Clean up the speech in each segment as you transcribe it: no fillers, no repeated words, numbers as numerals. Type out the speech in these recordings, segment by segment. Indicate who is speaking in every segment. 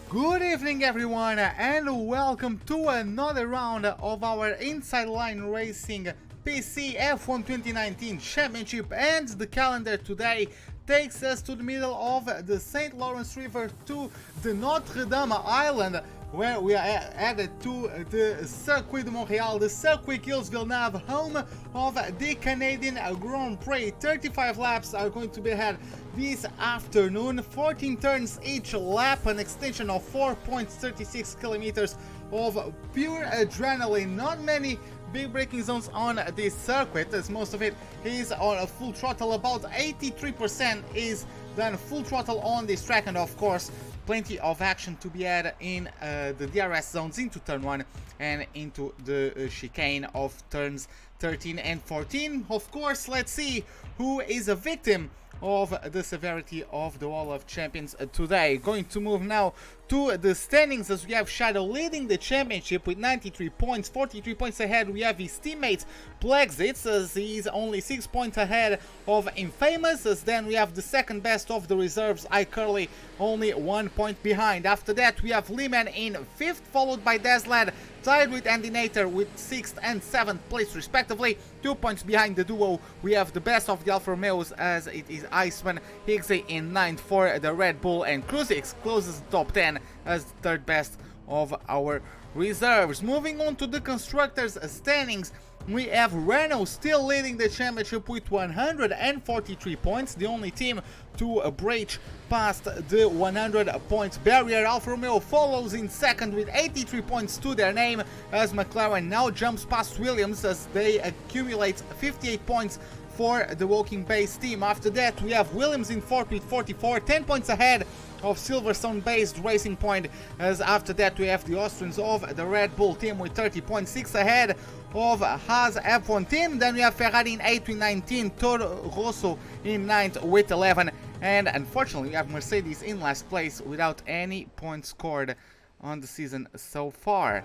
Speaker 1: Good evening everyone and welcome to another round of our Inside Line Racing PC F1 2019 Championship, and the calendar today takes us to the middle of the St. Lawrence River to the Notre Dame Island, where we are added to the Circuit de Montréal, the Circuit Gilles Villeneuve, home of the Canadian Grand Prix. 35 laps are going to be had this afternoon, 14 turns each lap, an extension of 4.36 kilometers of pure adrenaline. Not many big braking zones on this circuit, as most of it is on a full throttle. About 83% is done full throttle on this track, and of course plenty of action to be had in the DRS zones into turn 1 and into the chicane of turns 13 and 14. Of course, let's see who is a victim of the severity of the Wall of Champions today. Going to move now to the standings, as we have Shadow leading the championship with 93 points. 43 points ahead we have his teammate Plexits, as he's only 6 points ahead of Infamous, as then we have the second best of the reserves, iCurly, only 1 point behind. After that we have Lehman in 5th, followed by Deslad, tied with Andy Nater with 6th and 7th place respectively. 2 points behind the duo we have the best of the Alfa Romeos, as it is Iceman Higgsy in 9th for the Red Bull, and Kruzix closes the top 10 as the third best of our reserves. Moving on to the constructors standings, we have Renault still leading the championship with 143 points, the only team to breach past the 100 points barrier. Alfa Romeo follows in second with 83 points to their name, as McLaren now jumps past Williams as they accumulate 58 points for the Woking Base team. After that we have Williams in fourth with 44, 10 points ahead of Silverstone based Racing Point, as after that we have the Austrians of the Red Bull team with 30 points, 6 ahead of Haas F1 team. Then we have Ferrari in 8th with 19, Toro Rosso in 9th with 11, and unfortunately we have Mercedes in last place without any points scored on the season so far.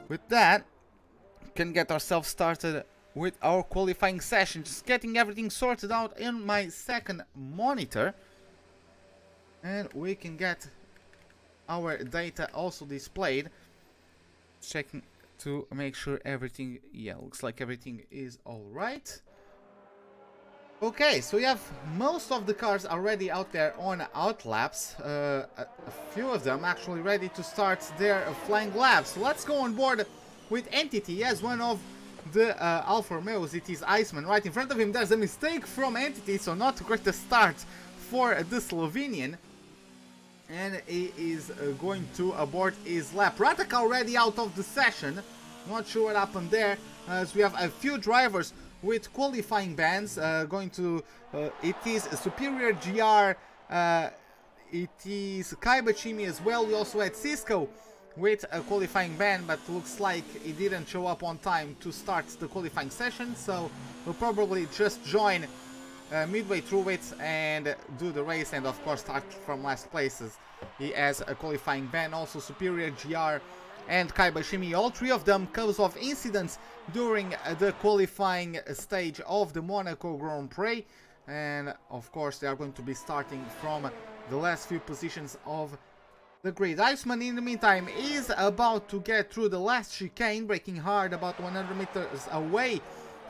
Speaker 1: With that, we can get ourselves started with our qualifying session. Just getting everything sorted out in my second monitor, and we can get our data also displayed. Checking to make sure everything, looks like everything is alright. Okay, so we have most of the cars already out there on outlaps, a few of them actually ready to start their flying laps. So let's go on board with Entity as one of the Alfa Romeos. It is Iceman right in front of him. There's a mistake from Entity, so not great a start for the Slovenian, and he is going to abort his lap. Ratak already out of the session, not sure what happened there, as we have a few drivers with qualifying bans going to it is Superior GR, it is Kaibachimi as well. We also had Cisco with a qualifying ban, but looks like he didn't show up on time to start the qualifying session, so we'll probably just join midway through it and do the race, and of course start from last places. He has a qualifying ban. Also Superior GR and Kaibashimi, all three of them cause of incidents during the qualifying stage of the Monaco Grand Prix, and of course they are going to be starting from the last few positions of the grid. Iceman in the meantime is about to get through the last chicane, braking hard about 100 meters away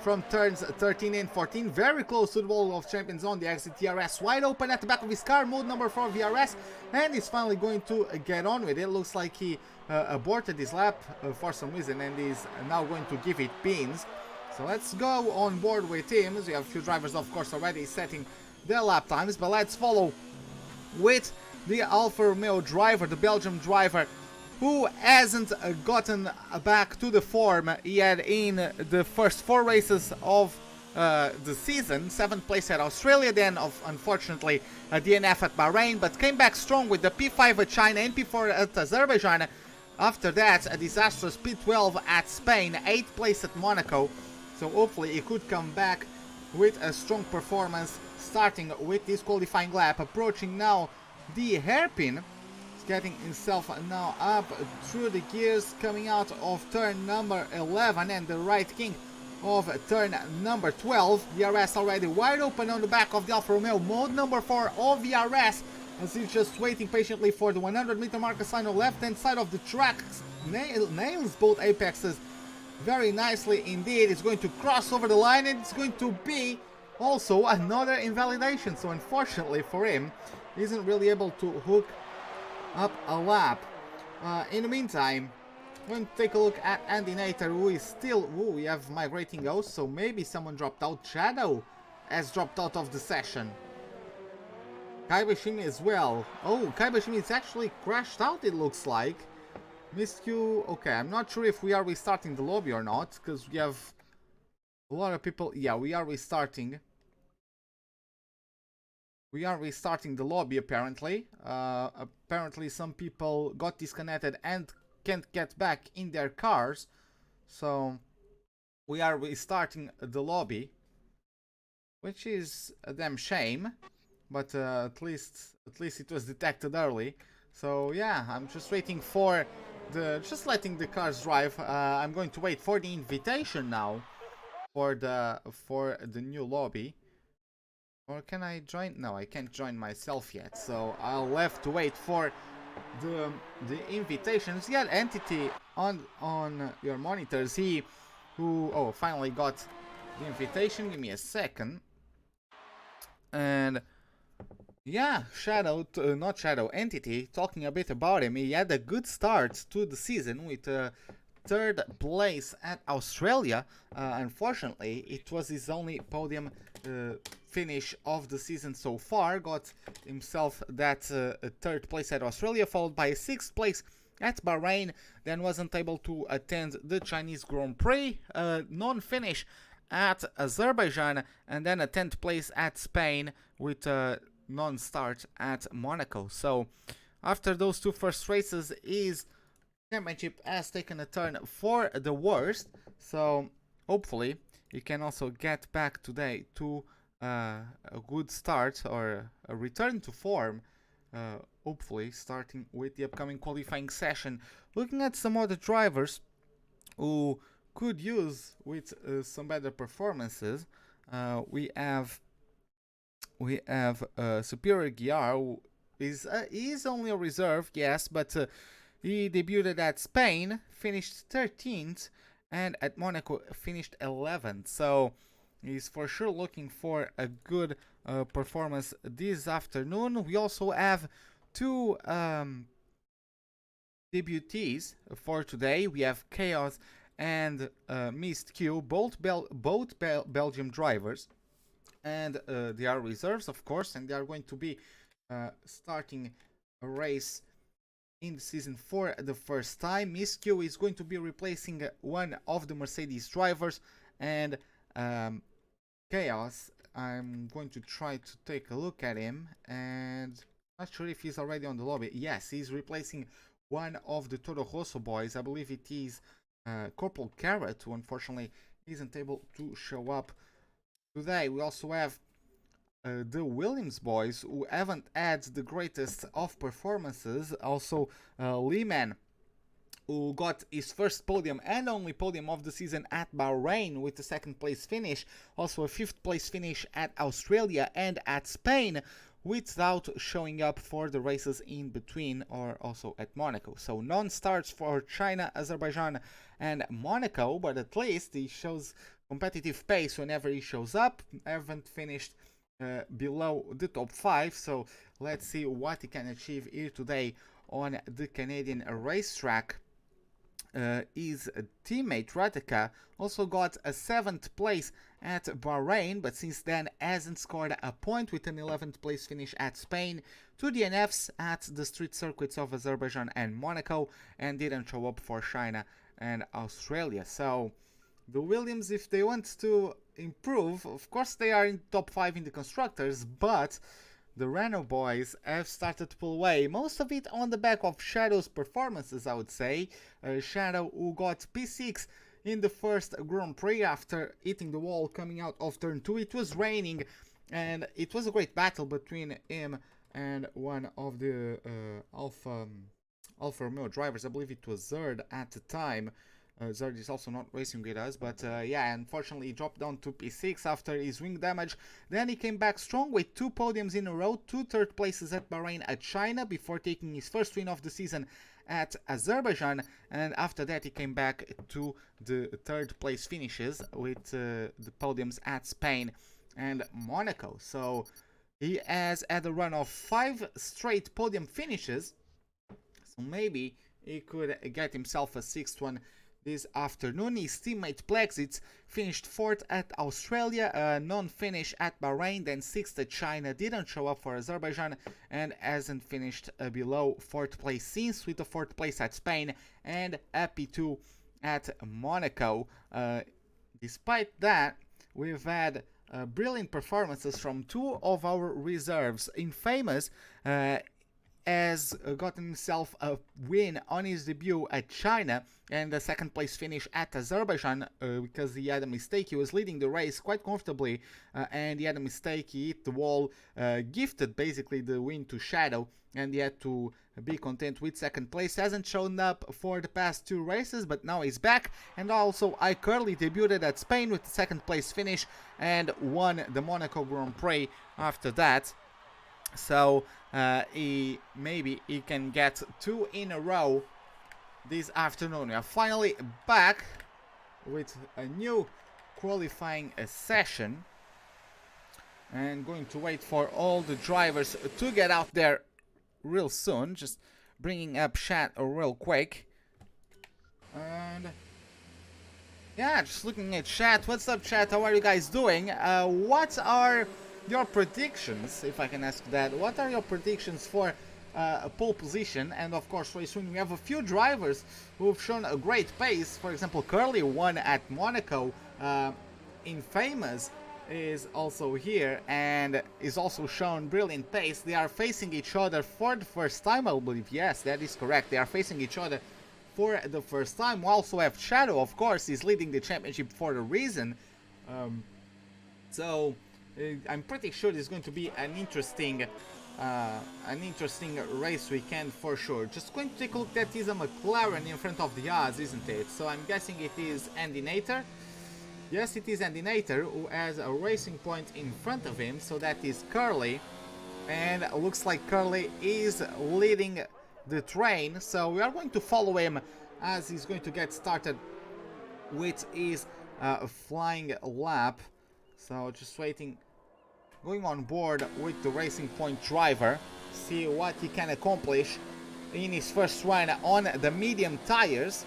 Speaker 1: from turns 13 and 14, very close to the Wall of Champions on the exit. DRS wide open at the back of his car, mode number 4 VRS, and he's finally going to get on with it. Looks like he aborted his lap for some reason, and is now going to give it pins. So let's go on board with him. So we have a few drivers of course already setting their lap times, but let's follow with the Alfa Romeo driver, the Belgium driver, who hasn't gotten back to the form he had in the first 4 races of the season. 7th place at Australia, then unfortunately a DNF at Bahrain, but came back strong with the P5 at China and P4 at Azerbaijan. After that, a disastrous P12 at Spain, 8th place at Monaco, so hopefully he could come back with a strong performance starting with this qualifying lap. Approaching now the hairpin, getting himself now up through the gears, coming out of turn number 11 and the right king of turn number 12. VRS already wide open on the back of the Alfa Romeo, mode number 4 of VRS as he's just waiting patiently for the 100-meter marker sign on the left-hand side of the track. Nails both apexes very nicely indeed. It's going to cross over the line, and it's going to be also another invalidation. So unfortunately for him, he isn't really able to hook up a lap. In the meantime, we're going to take a look at Andy Nater, who is still... Ooh, we have migrating ghosts, so maybe someone dropped out. Shadow has dropped out of the session. Kaibashimi as well. Oh, Kaibashimi is actually crashed out, it looks like. Miscue, okay, I'm not sure if we are restarting the lobby or not, because we have a lot of people. Yeah, we are restarting. We are restarting the lobby, apparently. Apparently some people got disconnected and can't get back in their cars. So we are restarting the lobby, which is a damn shame. But at least it was detected early. So yeah, I'm just waiting for just letting the cars drive. I'm going to wait for the invitation now for the new lobby. Or can I join? No, I can't join myself yet. So I'll have to wait for the invitations. Yeah, entity on your monitors. Who finally got the invitation. Give me a second. And yeah, not Shadow, Entity, talking a bit about him. He had a good start to the season with third place at Australia. Unfortunately, it was his only podium finish of the season so far. Got himself that third place at Australia, followed by a sixth place at Bahrain. Then wasn't able to attend the Chinese Grand Prix. Non-finish at Azerbaijan, and then a 10th place at Spain with non-start at Monaco. So after those two first races, his championship has taken a turn for the worst. So hopefully he can also get back today to a good start or a return to form. Hopefully starting with the upcoming qualifying session. Looking at some other drivers who could use with some better performances, we have Superior Gyar, who is only a reserve, yes, but he debuted at Spain, finished 13th, and at Monaco finished 11th. So he's for sure looking for a good performance this afternoon. We also have two debutees for today. We have Chaos and Mist Q, both Belgium drivers, and they are reserves, of course, and they are going to be starting a race in the season for the first time. Mist Q is going to be replacing one of the Mercedes drivers, and Chaos, I'm going to try to take a look at him, and not sure if he's already on the lobby. Yes, he's replacing one of the Toro Rosso boys. I believe it is Corporal Carrot, who unfortunately isn't able to show up today. We also have the Williams boys, who haven't had the greatest of performances. Also Lehman, who got his first podium and only podium of the season at Bahrain with a second place finish. Also a fifth place finish at Australia and at Spain, without showing up for the races in between or also at Monaco. So non-starts for China, Azerbaijan and Monaco, but at least he shows competitive pace whenever he shows up. Haven't finished below the top 5, so let's see what he can achieve here today on the Canadian racetrack. His teammate Radeka also got a 7th place at Bahrain, but since then hasn't scored a point, with an 11th place finish at Spain, 2 DNFs at the street circuits of Azerbaijan and Monaco, and didn't show up for China and Australia. So the Williams, if they want to improve, of course they are in top 5 in the constructors, but the Renault boys have started to pull away, most of it on the back of Shadow's performances, I would say. Shadow, who got P6 in the first Grand Prix after hitting the wall coming out of turn 2. It was raining, and it was a great battle between him and one of the Alfa Romeo drivers. I believe it was Zerd at the time. Zerd is also not racing with us, but yeah, unfortunately he dropped down to P6 after his wing damage. Then he came back strong with 2 podiums in a row, 2 third places at Bahrain at China before taking his first win of the season at Azerbaijan, and after that he came back to the third place finishes with the podiums at Spain and Monaco. So he has had a run of 5 straight podium finishes, so maybe he could get himself a 6th one this afternoon. His teammate Plexits finished 4th at Australia, non-finish at Bahrain, then 6th at China, didn't show up for Azerbaijan, and hasn't finished below 4th place since, with a 4th place at Spain and a P2 at Monaco. Despite that, we've had brilliant performances from 2 of our reserves. Infamous has gotten himself a win on his debut at China and a 2nd place finish at Azerbaijan because he had a mistake. He was leading the race quite comfortably and he had a mistake. He hit the wall, gifted basically the win to Shadow, and he had to be content with 2nd place. Hasn't shown up for the past 2 races, but now he's back. And also iCurly debuted at Spain with the 2nd place finish and won the Monaco Grand Prix after that. So maybe he can get 2 in a row this afternoon. We are finally back with a new qualifying session, and going to wait for all the drivers to get out there real soon. Just bringing up chat real quick, and yeah, just looking at chat. What's up, chat? How are you guys doing? What are your predictions, if I can ask that? What are your predictions for a pole position? And of course, very soon we have a few drivers who've shown a great pace. For example, Curly won at Monaco. Infamous is also here and is also shown brilliant pace. They are facing each other for the first time, I believe. Yes, that is correct. They are facing each other for the first time. We also have Shadow, of course, is leading the championship for a reason. So I'm pretty sure it's going to be an interesting race weekend for sure. Just going to take a look. That is a McLaren in front of the Haas, isn't it? So I'm guessing it is Andy Nater. Yes, it is Andy Nater, who has a racing point in front of him. So that is Curly, and it looks like Curly is leading the train. So we are going to follow him as he's going to get started with his flying lap. So just waiting, going on board with the Racing Point driver, see what he can accomplish in his first run on the medium tires.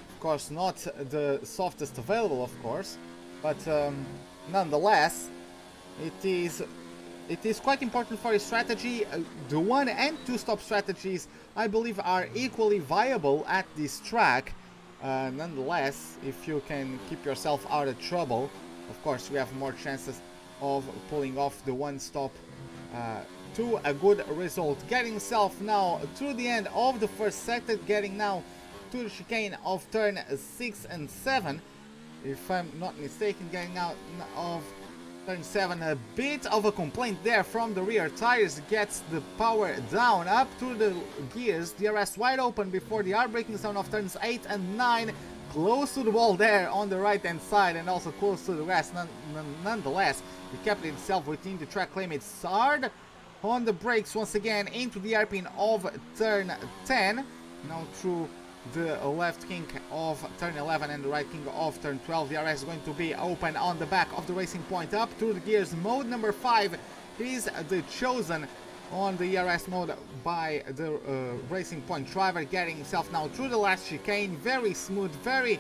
Speaker 1: Of course, not the softest available, of course, but nonetheless, it is quite important for his strategy. The 1 and 2 stop strategies, I believe, are equally viable at this track. Nonetheless, if you can keep yourself out of trouble, of course, we have more chances of pulling off the 1 stop to a good result. Getting himself now to the end of the first sector, getting now to the chicane of turn 6 and 7, if I'm not mistaken. Getting out of turn 7, a bit of a complaint there from the rear tires, gets the power down up to the gears, DRS wide open before the hard braking zone of turns 8 and 9. Close to the wall there on the right hand side, and also close to the rest. Nonetheless, he kept himself within the track limits. Hard on the brakes once again into the hairpin of turn 10. Now through the left kink of turn 11 and the right kink of turn 12. The DRS is going to be open on the back of the Racing Point. Up through the gears, mode number 5 is the chosen on the ERS mode by the Racing Point driver, getting himself now through the last chicane. Very smooth, very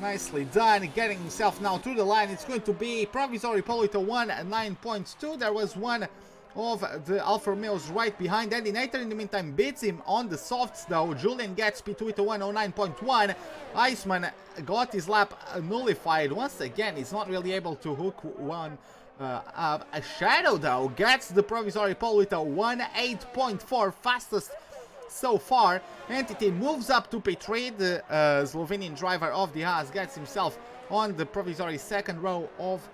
Speaker 1: nicely done, getting himself now through the line. It's going to be provisory pole with a 1.9.2. There was one of the Alfa Romeos right behind. Andy Nater in the meantime beats him on the softs though. Julian gets P2 with a 109.1. Iceman got his lap nullified once again. He's not really able to hook one a Shadow though gets the provisory pole with a 1.8.4, fastest so far. Entity moves up to P3. The Slovenian driver of the Haas gets himself on the provisory second row of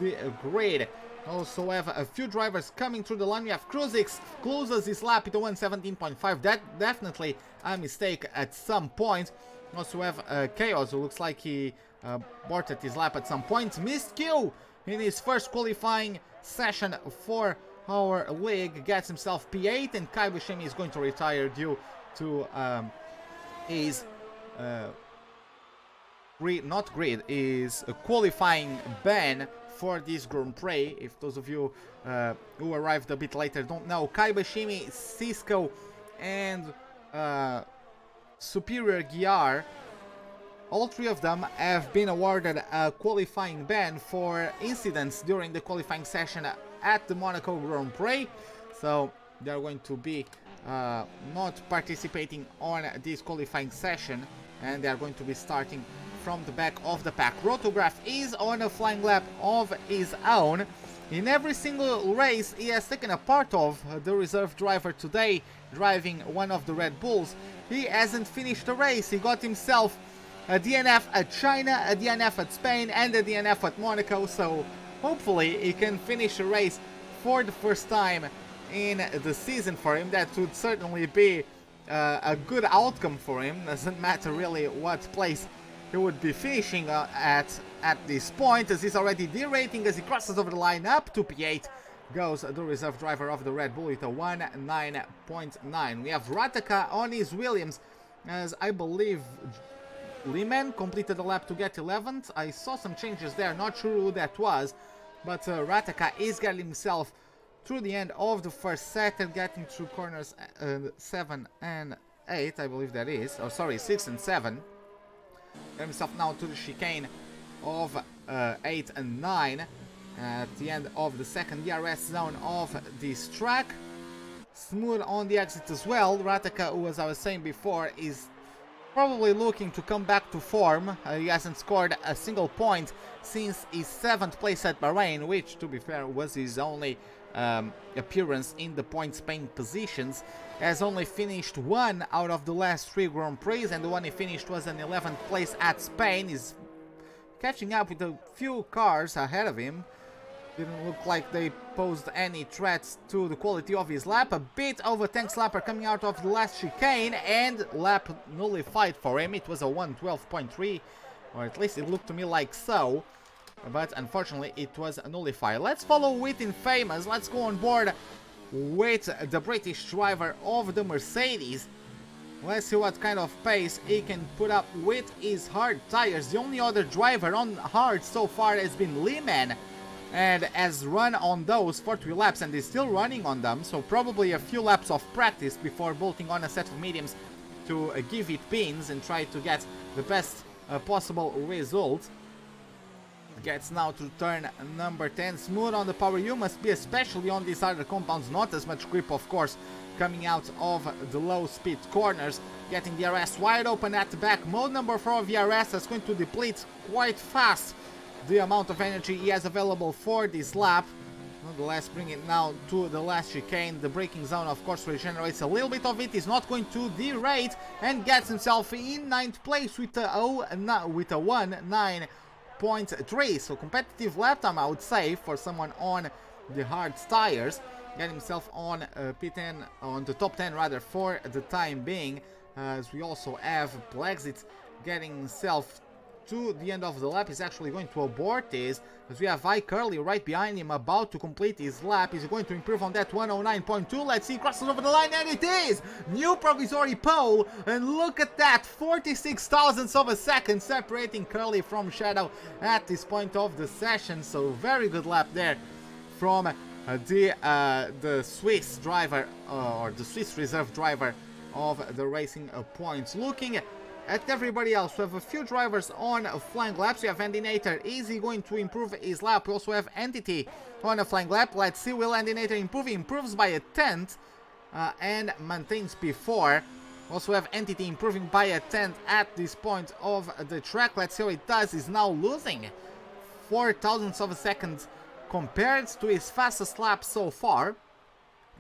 Speaker 1: the grid. Also have a few drivers coming through the line. We have Kruzix closes his lap at a 117.5. That definitely a mistake at some point. Also have Chaos, who looks like he aborted his lap at some point. Missed Q in his first qualifying session for our league, gets himself P8, and Kai Bushimi is going to retire due to his is a qualifying ban for this Grand Prix. If those of you who arrived a bit later don't know, Kai Bushimi, Cisco, and Superior Gyar, all three of them have been awarded a qualifying ban for incidents during the qualifying session at the Monaco Grand Prix. So they are going to be not participating on this qualifying session, and they are going to be starting from the back of the pack. Rotograph is on a flying lap of his own. In every single race he has taken a part of, the reserve driver today, driving one of the Red Bulls, he hasn't finished the race. He got himself a DNF at China, a DNF at Spain, and a DNF at Monaco, so hopefully he can finish a race for the first time in the season for him. That would certainly be a good outcome for him. Doesn't matter really what place he would be finishing at this point, as he's already derating as he crosses over the line. Up to P8 goes the reserve driver of the Red Bull with a 1.9.9. We have Rataka on his Williams, as I believe Lehman completed the lap to get 11th. I saw some changes there, not sure who that was, but Rataka is getting himself through the end of the first set and getting through corners 7 and 8, I believe that is, oh sorry, 6 and 7. Get himself now to the chicane of 8 and 9 at the end of the second DRS zone of this track. Smooth on the exit as well. Rataka, who, as I was saying before, is probably looking to come back to form. He hasn't scored a single point since his 7th place at Bahrain, which, to be fair, was his only appearance in the points paying positions. Has only finished 1 out of the last 3 Grand Prix, and the one he finished was an 11th place at Spain. He's catching up with a few cars ahead of him. Didn't look like they posed any threats to the quality of his lap. A bit of a tank slapper coming out of the last chicane, and lap nullified for him. It was a 1:12.3, or at least it looked to me like so, but unfortunately it was nullified. Let's follow with Infamous. Let's go on board with the British driver of the Mercedes. Let's see what kind of pace he can put up with his hard tires. The only other driver on hard so far has been Lehman, and has run on those for 3 laps and is still running on them, so probably a few laps of practice before bolting on a set of mediums to give it pins and try to get the best possible result. Gets now to turn number 10. Smooth on the power U must be, especially on these harder compounds. Not as much grip, of course, coming out of the low speed corners. Getting the DRS wide open at the back. Mode number 4 of DRS is going to deplete quite fast the amount of energy he has available for this lap. Nonetheless, bring it now to the last chicane. The braking zone, of course, regenerates a little bit of it. He's not going to derate and gets himself in 9th place with a 1:9.3. So competitive lap time, I would say, for someone on the hard tires. Get himself on P10, on the top 10 rather, for the time being. As we also have Blexit getting himself to the end of the lap. He's actually going to abort this, as we have Curly right behind him about to complete his lap. Is he going to improve on that 1:09.2? Let's see, crosses over the line, and it is! New provisory pole, and look at that, 46 thousandths of a second separating Curly from Shadow at this point of the session. So very good lap there from the Swiss driver, or the Swiss reserve driver of the Racing Points. Looking at everybody else, we have a few drivers on flying laps. We have Endinator. Is he going to improve his lap? We also have Entity on a flying lap. Let's see, will Endinator improve? He improves by a 10th and maintains P4. Also have Entity improving by a 10th at this point of the track. Let's see how it does. He's now losing 4 thousandths of a second compared to his fastest lap so far.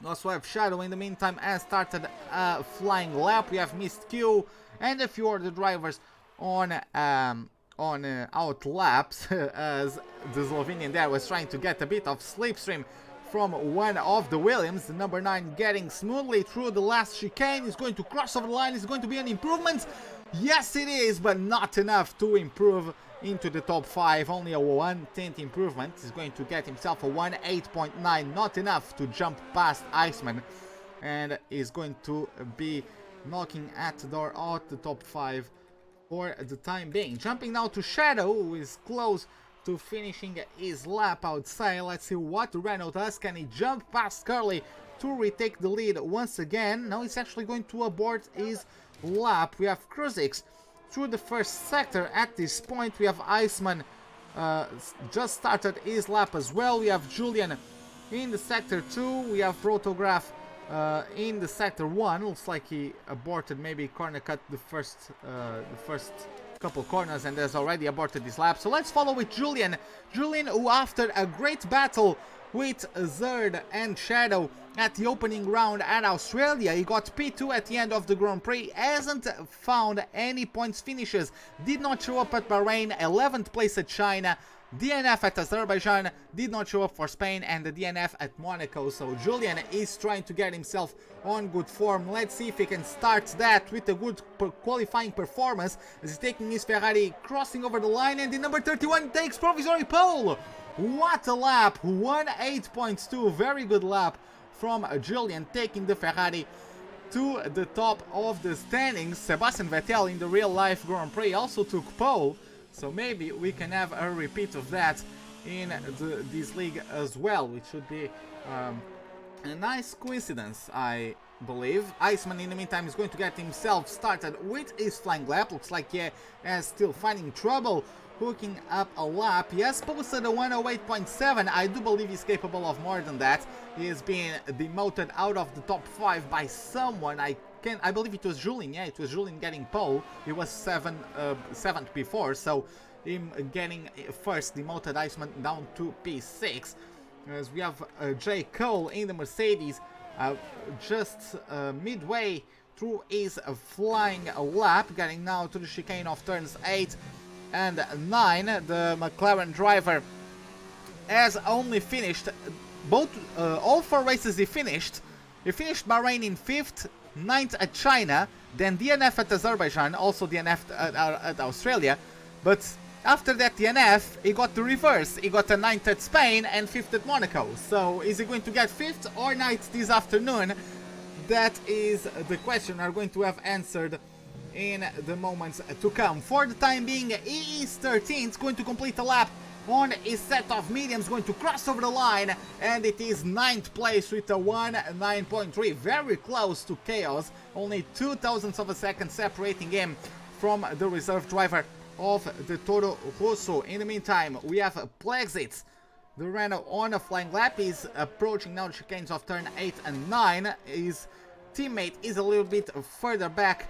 Speaker 1: We also have Shadow in the meantime has started a flying lap. We have Missed Q and a few other drivers on out laps, as the Slovenian there was trying to get a bit of slipstream from one of the Williams. The number 9 getting smoothly through the last chicane. He's going to cross over the line. It's going to be an improvement. Yes, it is, but not enough to improve into the top 5. Only a 1/10 improvement. He's going to get himself a 1/8.9. Not enough to jump past Iceman. And is going to be knocking at the door out the top 5 for the time being. Jumping now to Shadow, who is close to finishing his lap outside. Let's see what Renault does. Can he jump past Curly to retake the lead once again? Now he's actually going to abort his lap. We have Kruzix through the first sector at this point. We have Iceman just started his lap as well. We have Julian in the sector 2. We have Protograph in the sector 1. Looks like he aborted, maybe corner cut the first couple corners and has already aborted his lap. So let's follow with Julian. Julian, who after a great battle with Zerd and Shadow at the opening round at Australia, he got P2 at the end of the Grand Prix, hasn't found any points finishes, did not show up at Bahrain, 11th place at China, DNF at Azerbaijan, did not show up for Spain, and the DNF at Monaco. So Julian is trying to get himself on good form. Let's see if he can start that with a good qualifying performance as he's taking his Ferrari, crossing over the line, and the number 31 takes provisory pole. What a lap, 1/8.2, very good lap from Julian, taking the Ferrari to the top of the standings. Sebastian Vettel in the real life Grand Prix also took pole, so maybe we can have a repeat of that in this league as well, which should be a nice coincidence, I believe. Iceman in the meantime is going to get himself started with his flying lap. Looks like he is still finding trouble hooking up a lap. He has posted a 108.7. I do believe he's capable of more than that. He has been demoted out of the top 5 by someone. I believe it was Julian. Yeah, it was Julian getting pole. He was 7th before, so him getting first demoted Iceman down to P6. As we have J. Cole in the Mercedes, just midway through his flying lap, getting now to the chicane of turns 8 and 9. The McLaren driver has only finished all 4 races he finished. He finished Bahrain in 5th, 9th at China, then DNF at Azerbaijan, also DNF at Australia, but after that DNF, he got the reverse. He got a 9th at Spain and 5th at Monaco. So is he going to get 5th or 9th this afternoon? That is the question we're going to have answered in the moments to come. For the time being, he is 13th, going to complete a lap on his set of mediums, going to cross over the line, and it is 9th place with a 1:09.3, very close to chaos, only 0.02 of a second separating him from the reserve driver of the Toro Rosso. In the meantime, we have Plexit, the Renault, on a flying lap. He's approaching now the chicanes of turn 8 and 9. His teammate is a little bit further back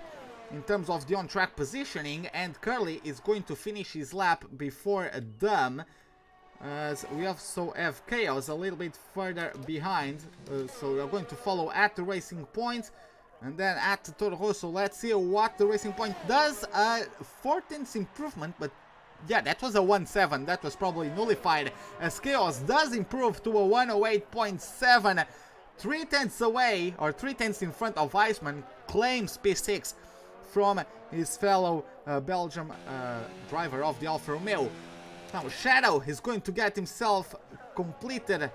Speaker 1: in terms of the on-track positioning, and Curly is going to finish his lap before them, as we also have Chaos a little bit further behind, so they're going to follow at the racing point, and then at the Toro Rosso. Let's see what the racing point does. 14th improvement, but yeah, that was a 1.7, that was probably nullified, as Chaos does improve to a 108.7, 3/10 away, or 3/10 in front of Iceman, claims P6 from his fellow Belgium driver of the Alfa Romeo. Now Shadow is going to get himself completed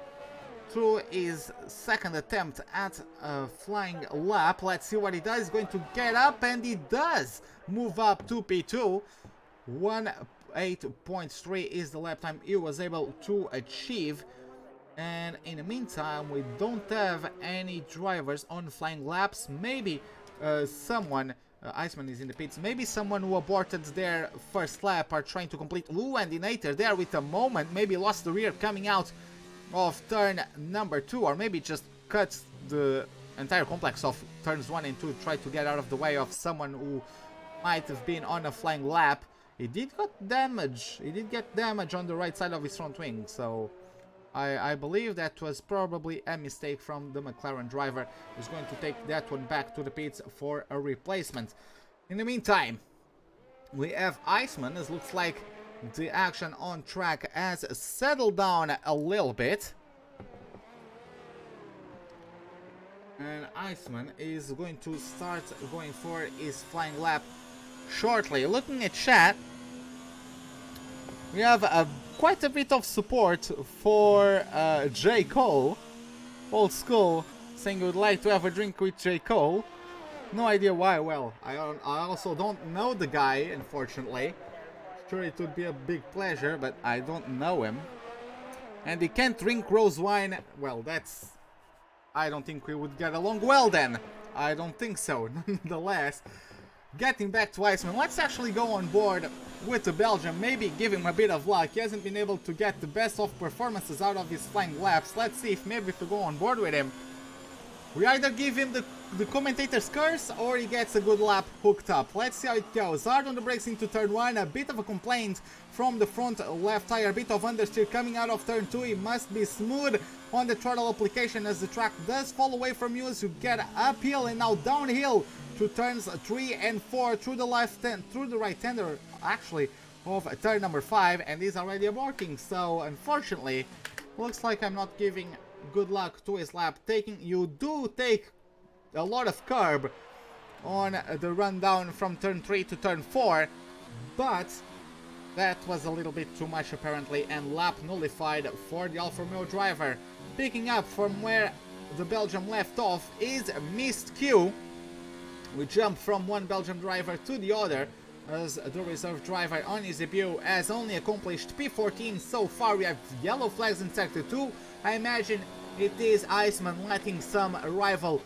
Speaker 1: through his second attempt at a flying lap. Let's see what he does. He's going to get up, and he does move up to P2. 1:08.3 is the lap time he was able to achieve. And in the meantime, we don't have any drivers on flying laps. Maybe someone, Iceman is in the pits, maybe someone who aborted their first lap are trying to complete. Ooh, and Inator there with a moment, maybe lost the rear coming out of turn number 2, or maybe just cut the entire complex of turns 1 and 2, try to get out of the way of someone who might have been on a flying lap. He did get damage on the right side of his front wing, so I believe that was probably a mistake from the McLaren driver, who's going to take that one back to the pits for a replacement. In the meantime, we have Iceman, as looks like the action on track has settled down a little bit. And Iceman is going to start going for his flying lap shortly. Looking at chat, we have quite a bit of support for J. Cole. Old school, saying he would like to have a drink with J. Cole. No idea why. Well, I also don't know the guy, unfortunately. Sure, it would be a big pleasure, but I don't know him. And he can't drink rose wine. Well, that's... I don't think we would get along well then. I don't think so. Nonetheless, getting back to Iceman, let's actually go on board with the Belgian. Maybe give him a bit of luck. He hasn't been able to get the best of performances out of his flying laps. Let's see if maybe if we go on board with him, we either give him the commentator's curse or he gets a good lap hooked up. Let's see how it goes. Hard on the brakes into turn 1, a bit of a complaint from the front left tire, a bit of understeer coming out of turn 2. He must be smooth on the throttle application as the track does fall away from you as you get uphill and now downhill to turns 3 and 4 through the right tender actually of turn number 5, and he's already aborting. So unfortunately, looks like I'm not giving good luck to his lap taking. You do take a lot of curb on the run down from turn 3 to turn 4, but that was a little bit too much apparently, and lap nullified for the Alfa Romeo driver. Picking up from where the Belgium left off is missed Q. We jump from one Belgium driver to the other as the reserve driver on his debut has only accomplished P14 so far. We have yellow flags in sector 2. I imagine it is Iceman letting some rival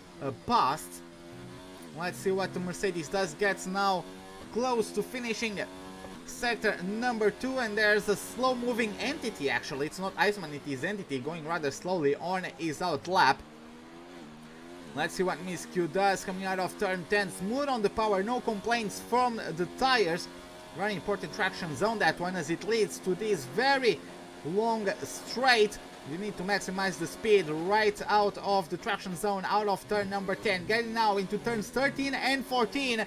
Speaker 1: past. Let's see what the Mercedes does. Gets now close to finishing sector number 2, and there's a slow moving entity. Actually, it's not Iceman, it is entity going rather slowly on his out lap. Let's see what Miss Q does coming out of turn 10. Smooth on the power, no complaints from the tires. Very important traction zone that one as it leads to this very long straight. You need to maximize the speed right out of the traction zone, out of turn number 10. Getting now into turns 13 and 14.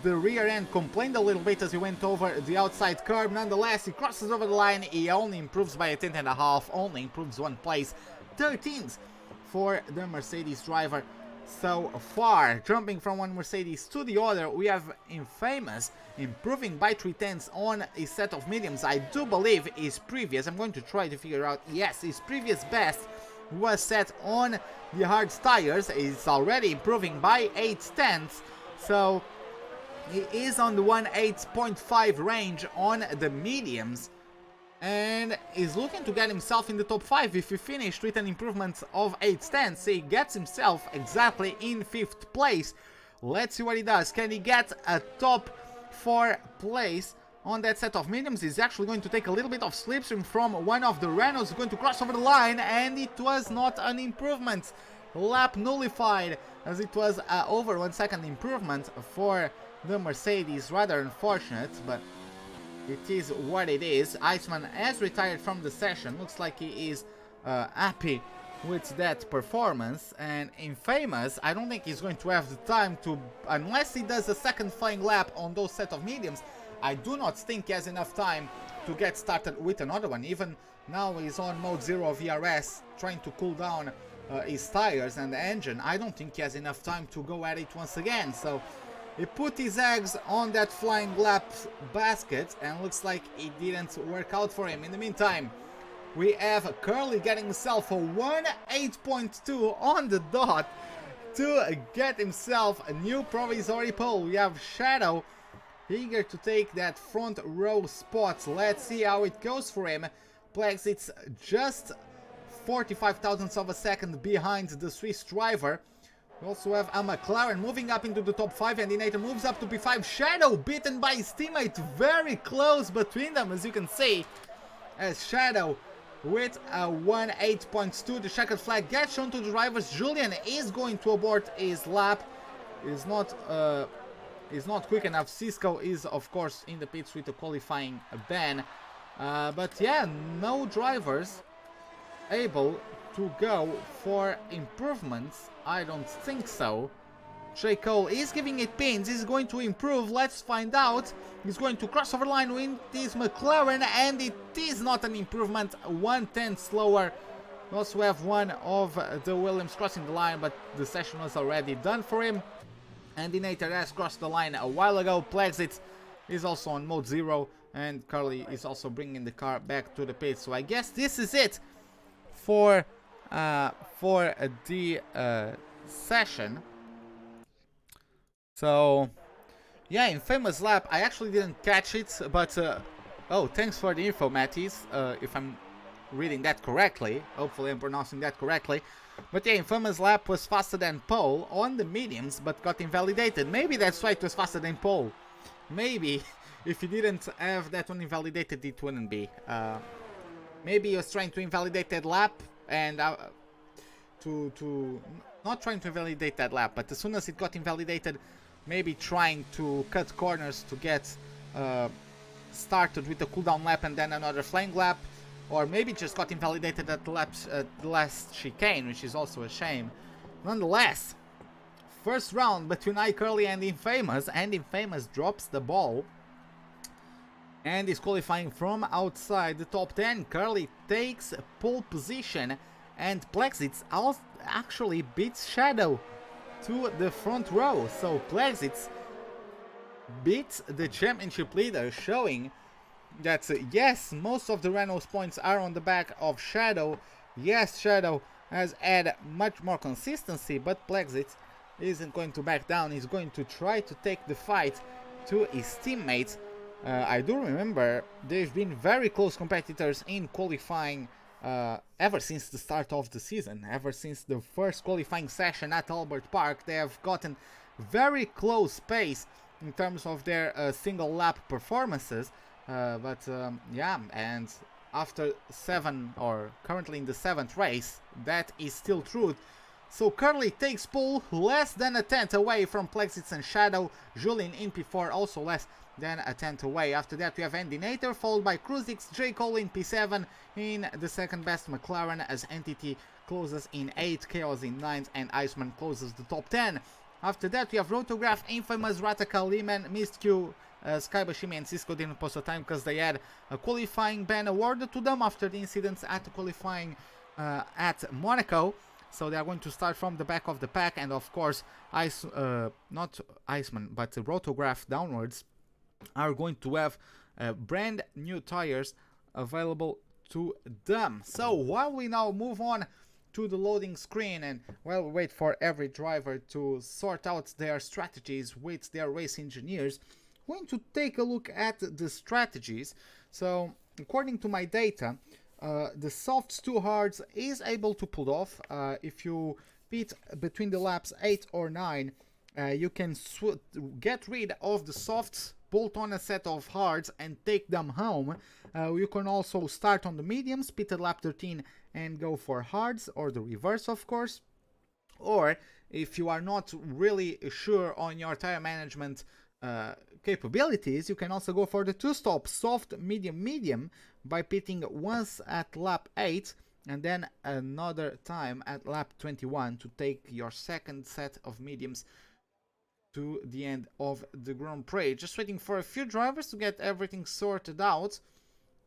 Speaker 1: The rear end complained a little bit as he went over the outside curb. Nonetheless, he crosses over the line. He only improves by a 10.5, only improves 1 place. 13th for the Mercedes driver so far. Jumping from one Mercedes to the other, we have Infamous improving by 3/10 on a set of mediums. I do believe his previous, I'm going to try to figure out, yes, his previous best was set on the hard tires. He's already improving by 8/10, so he is on the 1.8.5 range on the mediums, and is looking to get himself in the top 5. If he finished with an improvement of 8/10, he gets himself exactly in 5th place. Let's see what he does. Can he get a top 4 place on that set of mediums? He's actually going to take a little bit of slipstream from one of the Renaults, going to cross over the line, and it was not an improvement. Lap nullified as it was over 1 second improvement for the Mercedes. Rather unfortunate, but it is what it is. Iceman has retired from the session. Looks like he is happy with that performance. And Infamous, I don't think he's going to have the time to, unless he does a second flying lap on those set of mediums, I do not think he has enough time to get started with another one. Even now he's on mode 0 VRS, trying to cool down his tires and the engine. I don't think he has enough time to go at it once again. So he put his eggs on that flying lap basket, and looks like it didn't work out for him. In the meantime, we have Curly getting himself a 1.8.2 on the dot to get himself a new provisory pole. We have Shadow eager to take that front row spot. Let's see how it goes for him. Plex, it's just 45 thousandths of a second behind the Swiss driver. We also have a McLaren moving up into the top 5, and Nathan moves up to P5. Shadow beaten by his teammate, very close between them, as you can see, as Shadow with a 1.8.2. The checkered flag gets shown to the drivers. Julian is going to abort his lap. Is not quick enough. Cisco is of course in the pits with a qualifying ban, but yeah, no drivers able to go for improvements. I don't think so. J. Cole is giving it pins. He's going to improve. Let's find out. He's going to cross over the line with this McLaren, and it is not an improvement. 1/10 slower. We also have one of the Williams crossing the line, but the session was already done for him. Endinator has crossed the line a while ago. Plexit is also on mode 0, and Curly is also bringing the car back to the pit. So I guess this is it for the session. So yeah, infamous lap. I actually didn't catch it, but oh, thanks for the info, Mattis. If I'm reading that correctly, hopefully I'm pronouncing that correctly. But yeah, infamous lap was faster than pole on the mediums, but got invalidated. Maybe that's why it was faster than pole. Maybe if you didn't have that one invalidated, it wouldn't be. Maybe he was trying to invalidate that lap, and not trying to invalidate that lap, but as soon as it got invalidated, maybe trying to cut corners to get started with the cooldown lap and then another flying lap, or maybe just got invalidated at the last chicane, which is also a shame. Nonetheless, first round between iCurly and Infamous, and Infamous drops the ball and is qualifying from outside the top 10. Curly takes pole position, and Plexits actually beats Shadow to the front row. So Plexits beats the championship leader, showing that yes, most of the Renault's points are on the back of Shadow. Yes, Shadow has had much more consistency, but Plexit isn't going to back down. He's going to try to take the fight to his teammates. I do remember they've been very close competitors in qualifying ever since the start of the season. Ever since the first qualifying session at Albert Park, they have gotten very close pace in terms of their single lap performances. Yeah, and after 7, or currently in the 7th race, that is still true. So Curly takes pole, less than a tenth away from Plexits and Shadow. Julien in P4 also less than a tenth away. After that we have Endinator, followed by Cruzix, J. Cole in P7 in the second best McLaren, as Entity closes in 8, Chaos in 9th, and Iceman closes the top 10. After that we have Rotograph, Infamous, Rataka, Lehman, Mistq, Sky Bashimi and Cisco didn't post a time because they had a qualifying ban awarded to them after the incidents at the qualifying at Monaco. So they are going to start from the back of the pack, and of course not Iceman but Rotograph downwards are going to have brand new tires available to them. So while we now move on to the loading screen, and while we wait for every driver to sort out their strategies with their race engineers, I'm going to take a look at the strategies. So according to my data, the softs 2 hards is able to pull off. If you pit between the laps 8 or 9, you can get rid of the softs, bolt on a set of hards and take them home. You can also start on the mediums, pit at lap 13 and go for hards, or the reverse of course. Or if you are not really sure on your tire management capabilities, you can also go for the 2-stop soft medium medium by pitting once at lap 8 and then another time at lap 21 to take your second set of mediums to the end of the Grand Prix. Just waiting for a few drivers to get everything sorted out.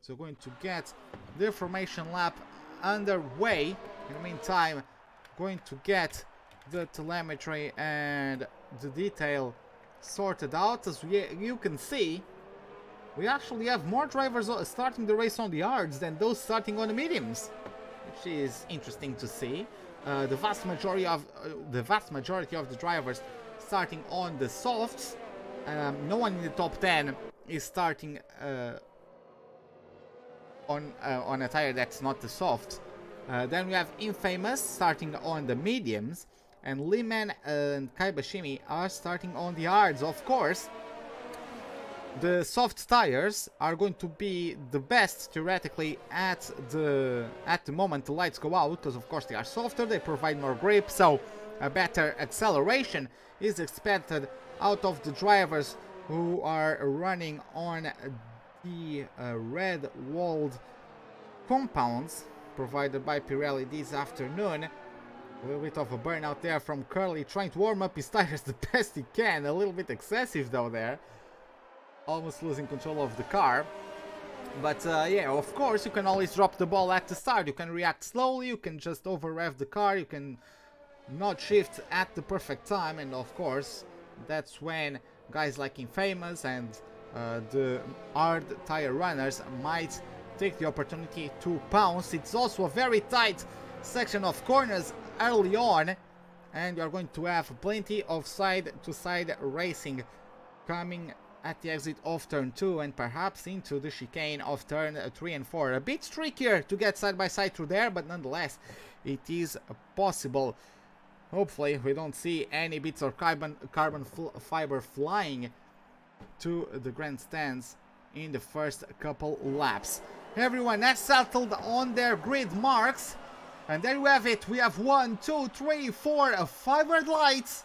Speaker 1: So going to get the formation lap underway. In the meantime, going to get the telemetry and the detail sorted out. As you can see, we actually have more drivers starting the race on the hards than those starting on the mediums, which is interesting to see. The vast majority of the drivers starting on the softs. No one in the top 10 is starting on a tire that's not the soft. Then we have Infamous starting on the mediums, and Lehman and Kaibashimi are starting on the hards. Of course, the soft tires are going to be the best theoretically at the moment the lights go out, because of course they are softer, they provide more grip, so a better acceleration is expected out of the drivers who are running on the red walled compounds provided by Pirelli this afternoon. A little bit of a burnout there from Curly, trying to warm up his tires the best he can. A little bit excessive though there, almost losing control of the car. But yeah, of course you can always drop the ball at the start. You can react slowly, you can just over rev the car, you can not shift at the perfect time, and of course that's when guys like Infamous and the hard tire runners might take the opportunity to pounce. It's also a very tight section of corners early on, and you're going to have plenty of side-to-side racing coming at the exit of turn 2 and perhaps into the chicane of turn 3 and 4. A bit trickier to get side by side through there, but nonetheless it is possible. Hopefully we don't see any bits of carbon fiber flying to the grandstands in the first couple laps. Everyone has settled on their grid marks, and there you have it. We have 1, 2, 3, 4, 5 red lights.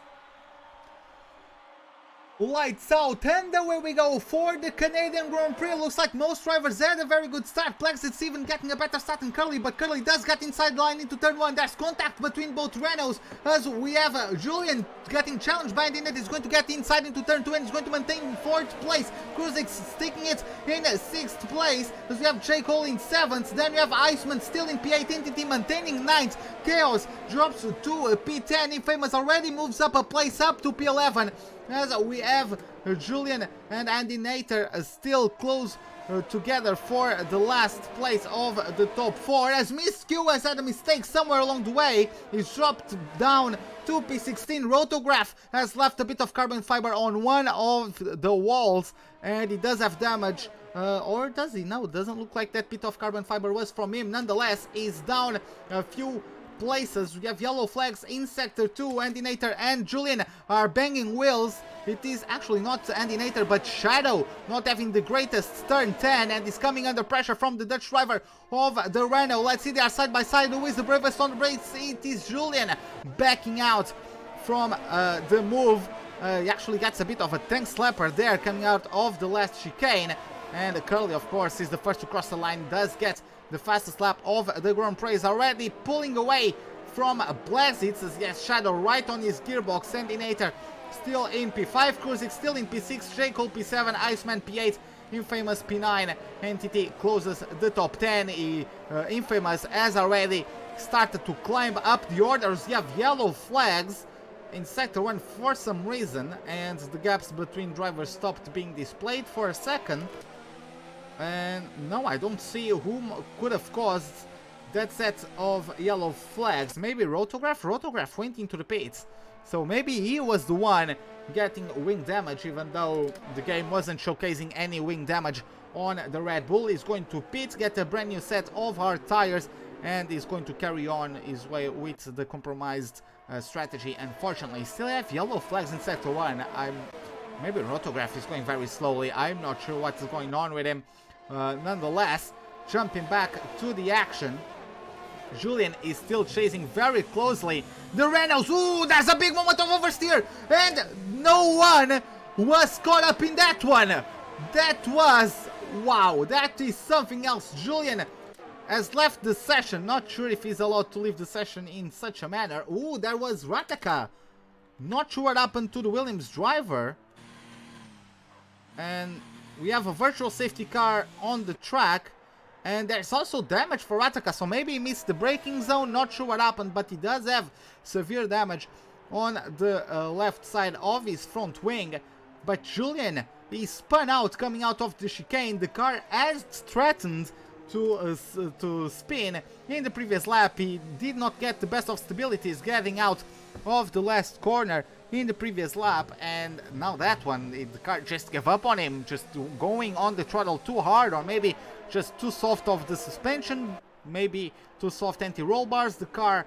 Speaker 1: Lights out, and away we go for the Canadian Grand Prix. Looks like most drivers had a very good start. Plex is even getting a better start than Curly, but Curly does get inside line into turn 1. There's contact between both Renaults as we have Julian getting challenged by Andy. He's going to get inside into turn 2 and he's going to maintain 4th place. Kruzik's sticking it in 6th place as we have J. Cole in 7th. Then we have Iceman still in P8, Entity maintaining 9th. Chaos drops to P10. Infamous already moves up a place up to P11. As we have Julian and Andy Nater still close together for the last place of the top 4. As Miss Q has had a mistake somewhere along the way, he's dropped down to P16. Rotograph has left a bit of carbon fiber on one of the walls, and he does have damage. Or does he? No, it doesn't look like that bit of carbon fiber was from him. Nonetheless, he's down a few places. We have yellow flags in sector 2. Andy Nater and Julian are banging wheels. It is actually not Andy Nater but Shadow not having the greatest turn 10 and is coming under pressure from the Dutch driver of the Renault. Let's see, they are side by side. Who is the bravest on the brakes? It is Julian backing out from the move. He actually gets a bit of a tank slapper there coming out of the last chicane, and Curly of course is the first to cross the line, does get the fastest lap of the Grand Prix, already pulling away from Blazits as he has Shadow right on his gearbox. Andy Nater still in P5, Kruzik still in P6, J. Cole P7, Iceman P8, Infamous P9. Entity closes the top 10. Infamous has already started to climb up the orders. You have yellow flags in sector 1 for some reason, and the gaps between drivers stopped being displayed for a second. And no, I don't see whom could have caused that set of yellow flags. Maybe Rotograph? Rotograph went into the pits, so maybe he was the one getting wing damage, even though the game wasn't showcasing any wing damage on the Red Bull. He's going to pit, get a brand new set of hard tires, and he's going to carry on his way with the compromised strategy. Unfortunately, still have yellow flags in sector 1. Maybe Rotograph is going very slowly. I'm not sure what's going on with him. Nonetheless, jumping back to the action, Julian is still chasing very closely the Renaults. Ooh, there's a big moment of oversteer, and no one was caught up in that one. That was, wow, that is something else. Julian has left the session. Not sure if he's allowed to leave the session in such a manner. Ooh, there was Rataka. Not sure what happened to the Williams driver. And we have a virtual safety car on the track, and there's also damage for Rataka, so maybe he missed the braking zone. Not sure what happened, but he does have severe damage on the left side of his front wing. But Julian, he spun out coming out of the chicane. The car has threatened to spin in the previous lap. He did not get the best of stabilities getting out of the last corner in the previous lap, and now that one, the car just gave up on him, just going on the throttle too hard, or maybe just too soft of the suspension, maybe too soft anti-roll bars. The car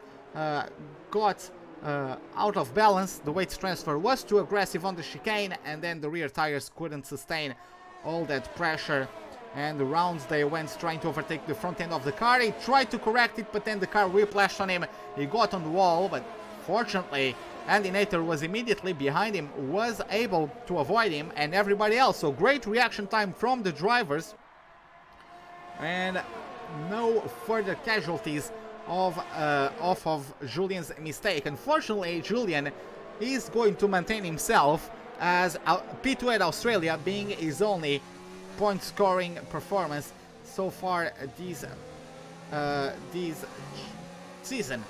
Speaker 1: got out of balance. The weight transfer was too aggressive on the chicane, and then the rear tires couldn't sustain all that pressure, and the rounds they went trying to overtake the front end of the car. He tried to correct it, but then the car whiplashed on him. He got on the wall, but fortunately Andy Nater was immediately behind him, was able to avoid him and everybody else. So great reaction time from the drivers, and no further casualties off of Julian's mistake. Unfortunately, Julian is going to maintain himself as P2 at Australia being his only point scoring performance so far this season.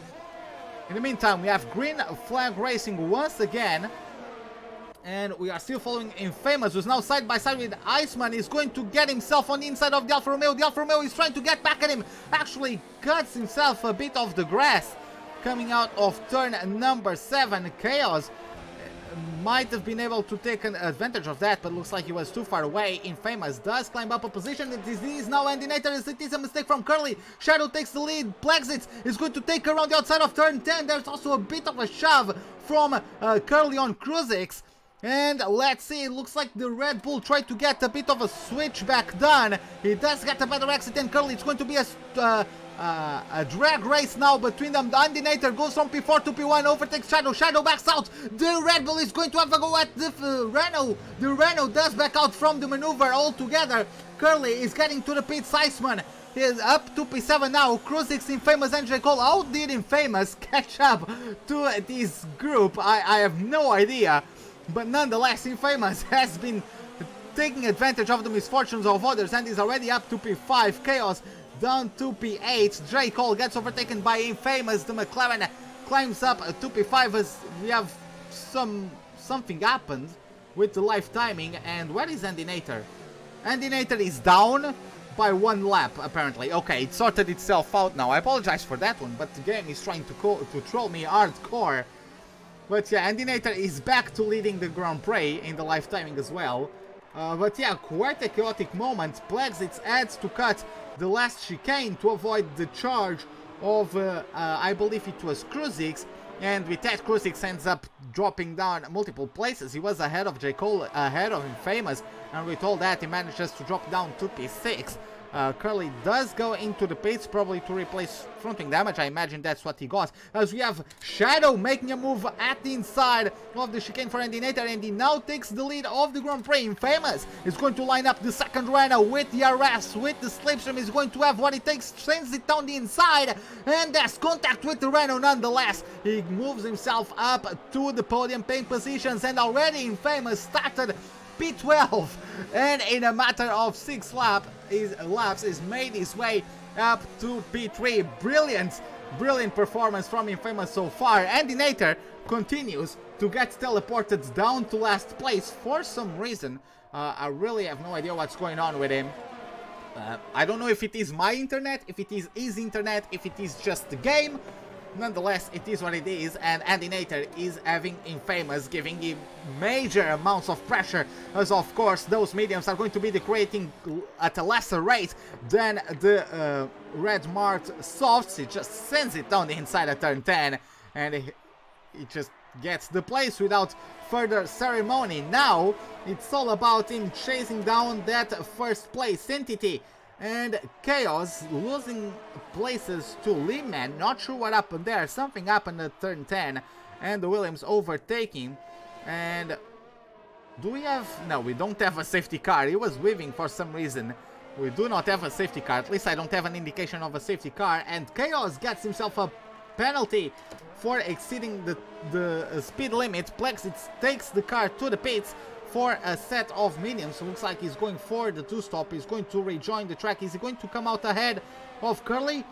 Speaker 1: In the meantime, we have green flag racing once again And we are still following Infamous, who's now side by side with Iceman. He's going to get himself on the inside of the Alfa Romeo. The Alfa Romeo is trying to get back at him. Actually cuts himself a bit of the grass. Coming out of turn number 7, Chaos might have been able to take an advantage of that, but looks like he was too far away. Infamous does climb up a position. It is now Endinator. It is a mistake from Curly. Shadow takes the lead. Plexit is going to take around the outside of turn 10. There's also a bit of a shove from Curly on Cruisix. And let's see, it looks like the Red Bull tried to get a bit of a switchback done. He does get a better exit than Curly. It's going to be a drag race now between them. The Undinator goes from P4 to P1, overtakes Shadow. Shadow backs out. The Red Bull is going to have a go at the Renault. The Renault does back out from the maneuver altogether. Curly is getting to the pits. Iceman is up to P7 now. Cruisix, Infamous, and J. Cole. How did Infamous catch up to this group? I have no idea. But nonetheless, Infamous has been taking advantage of the misfortunes of others and is already up to P5. Chaos down to P8. J. Cole gets overtaken by Infamous. The McLaren climbs up to P5 as we have something happened with the live timing. And where is Endinator? Endinator is down by 1 lap apparently. Okay, it sorted itself out now. I apologize for that one, but the game is trying to troll me hardcore. But yeah, Endinator is back to leading the Grand Prix in the live timing as well. But yeah, quite a chaotic moment. Plexit adds to cut the last chicane to avoid the charge of, I believe it was Cruisix. And with that, Cruisix ends up dropping down multiple places. He was ahead of J. Cole, ahead of Infamous. And with all that, he manages to drop down to P6. Curly does go into the pits, probably to replace fronting damage. I imagine that's what he got. As we have Shadow making a move at the inside of the chicane for Endinator, and he now takes the lead of the Grand Prix. Infamous is going to line up the second Renault with the RS, with the Slipstream. Is going to have what it takes, sends it down the inside, and there's contact with the Renault nonetheless. He moves himself up to the podium paint positions, and already Infamous started P12, and in a matter of 6 laps is made his way up to P3. Brilliant performance from Infamous so far. Endinator continues to get teleported down to last place for some reason. I really have no idea what's going on with him. I don't know if it is my internet, if it is his internet, if it is just the game. Nonetheless, it is what it is, and Endinator is having Infamous, giving him major amounts of pressure, as of course those mediums are going to be decorating at a lesser rate than the Red Mart softs. He just sends it down the inside of turn 10, and he just gets the place without further ceremony. Now, it's all about him chasing down that first place entity. And Chaos losing places to Lehman. Not sure what happened there. Something happened at turn 10. And the Williams overtaking. And do we have... No, we don't have a safety car. He was weaving for some reason. We do not have a safety car. At least I don't have an indication of a safety car. And Chaos gets himself a penalty for exceeding the speed limit. Plexit takes the car to the pits for a set of mediums. So looks like he's going for the 2-stop. He's going to rejoin the track. Is he going to come out ahead of Curly?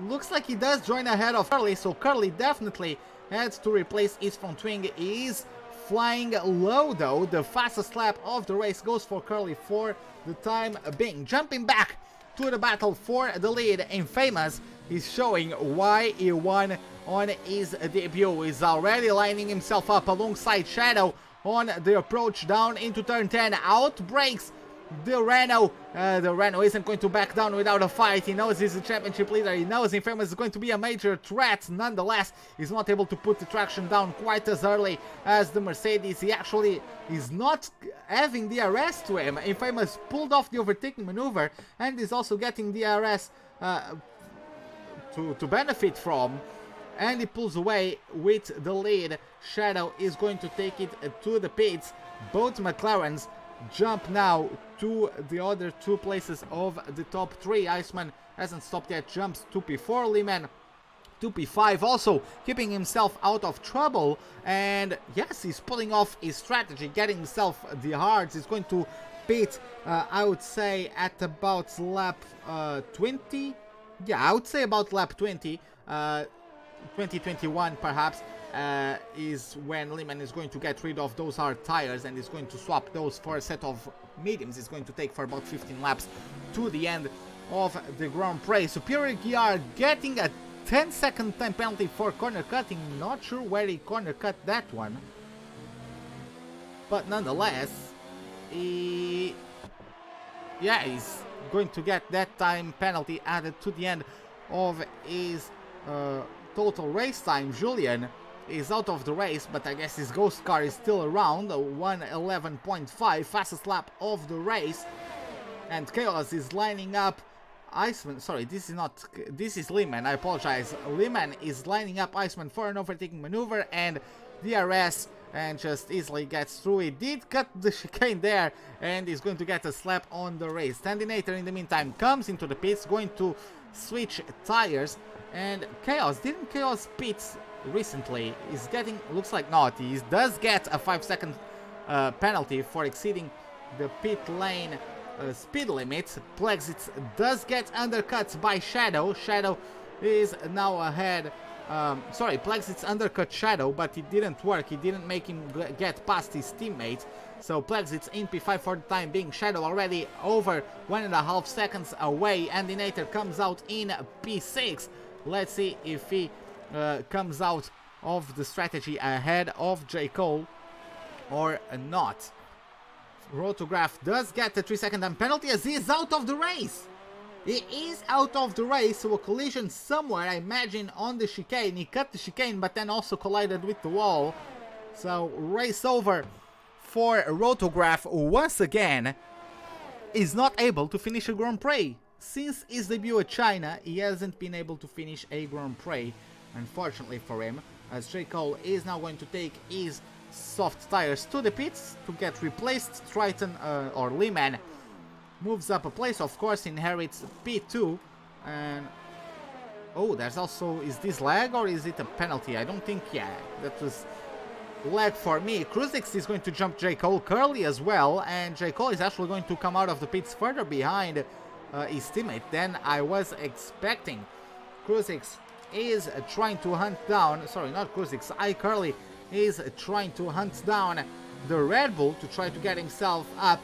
Speaker 1: Looks like he does join ahead of Curly. So Curly definitely has to replace his front wing. He is flying low though. The fastest lap of the race goes for Curly for the time being. Jumping back to the battle for the lead, Infamous is showing why he won on his debut. He's already lining himself up alongside Shadow on the approach down into turn 10. Outbreaks the Renault. The Renault isn't going to back down without a fight. He knows he's the championship leader. He knows Infamous is going to be a major threat. Nonetheless, he's not able to put the traction down quite as early as the Mercedes. He actually is not having the DRS to him. Infamous pulled off the overtaking maneuver and is also getting the DRS to benefit from. And he pulls away with the lead. Shadow is going to take it to the pits. Both McLarens jump now to the other 2 places of the top 3. Iceman hasn't stopped yet, jumps to P4. Lehman to P5, also keeping himself out of trouble. And yes, he's pulling off his strategy, getting himself the hards. He's going to pit, I would say, at about lap 20. Yeah, I would say about lap 20. 2021 perhaps is when Lehman is going to get rid of those hard tires and is going to swap those for a set of mediums. It's going to take for about 15 laps to the end of the Grand Prix. Superior GR getting a 10-second time penalty for corner cutting. Not sure where he corner cut that one, but nonetheless, he's going to get that time penalty added to the end of his total race time. Julian is out of the race, but I guess his ghost car is still around. 1:11.5, fastest lap of the race. And Chaos is lining up Iceman. Sorry, this is Lehman, I apologize. Lehman is lining up Iceman for an overtaking maneuver, and DRS and just easily gets through. He did cut the chicane there and is going to get a slap on the race. Standinator in the meantime comes into the pits, going to switch tires. And didn't Chaos pit recently? Is getting, looks like not. He does get a 5-second penalty for exceeding the pit lane speed limit. Plexit does get undercut by Shadow. Shadow is now ahead. Plexit's undercut Shadow, but it didn't work. It didn't make him get past his teammate. So Plexit's in P5 for the time being. Shadow already over 1.5 seconds away. Andinator comes out in P6. Let's see if he comes out of the strategy ahead of J. Cole or not. Rotograph does get a 3-second time penalty as he is out of the race. He is out of the race, so a collision somewhere, I imagine, on the chicane. He cut the chicane, but then also collided with the wall. So, race over for Rotograph once again. Is not able to finish a Grand Prix. Since his debut at China, he hasn't been able to finish a Grand Prix, unfortunately for him, as J. Cole is now going to take his soft tires to the pits to get replaced. Triton or Lehman moves up a place, of course, inherits P2. And oh, there's also, is this lag or is it a penalty? I don't think, yeah, that was lag for me. Kruzix is going to jump J. Cole. Curly as well, and J. Cole is actually going to come out of the pits further behind his teammate than I was expecting. Kruzix is trying to hunt down, sorry, not Kruzix, Curly is trying to hunt down the Red Bull to try to get himself up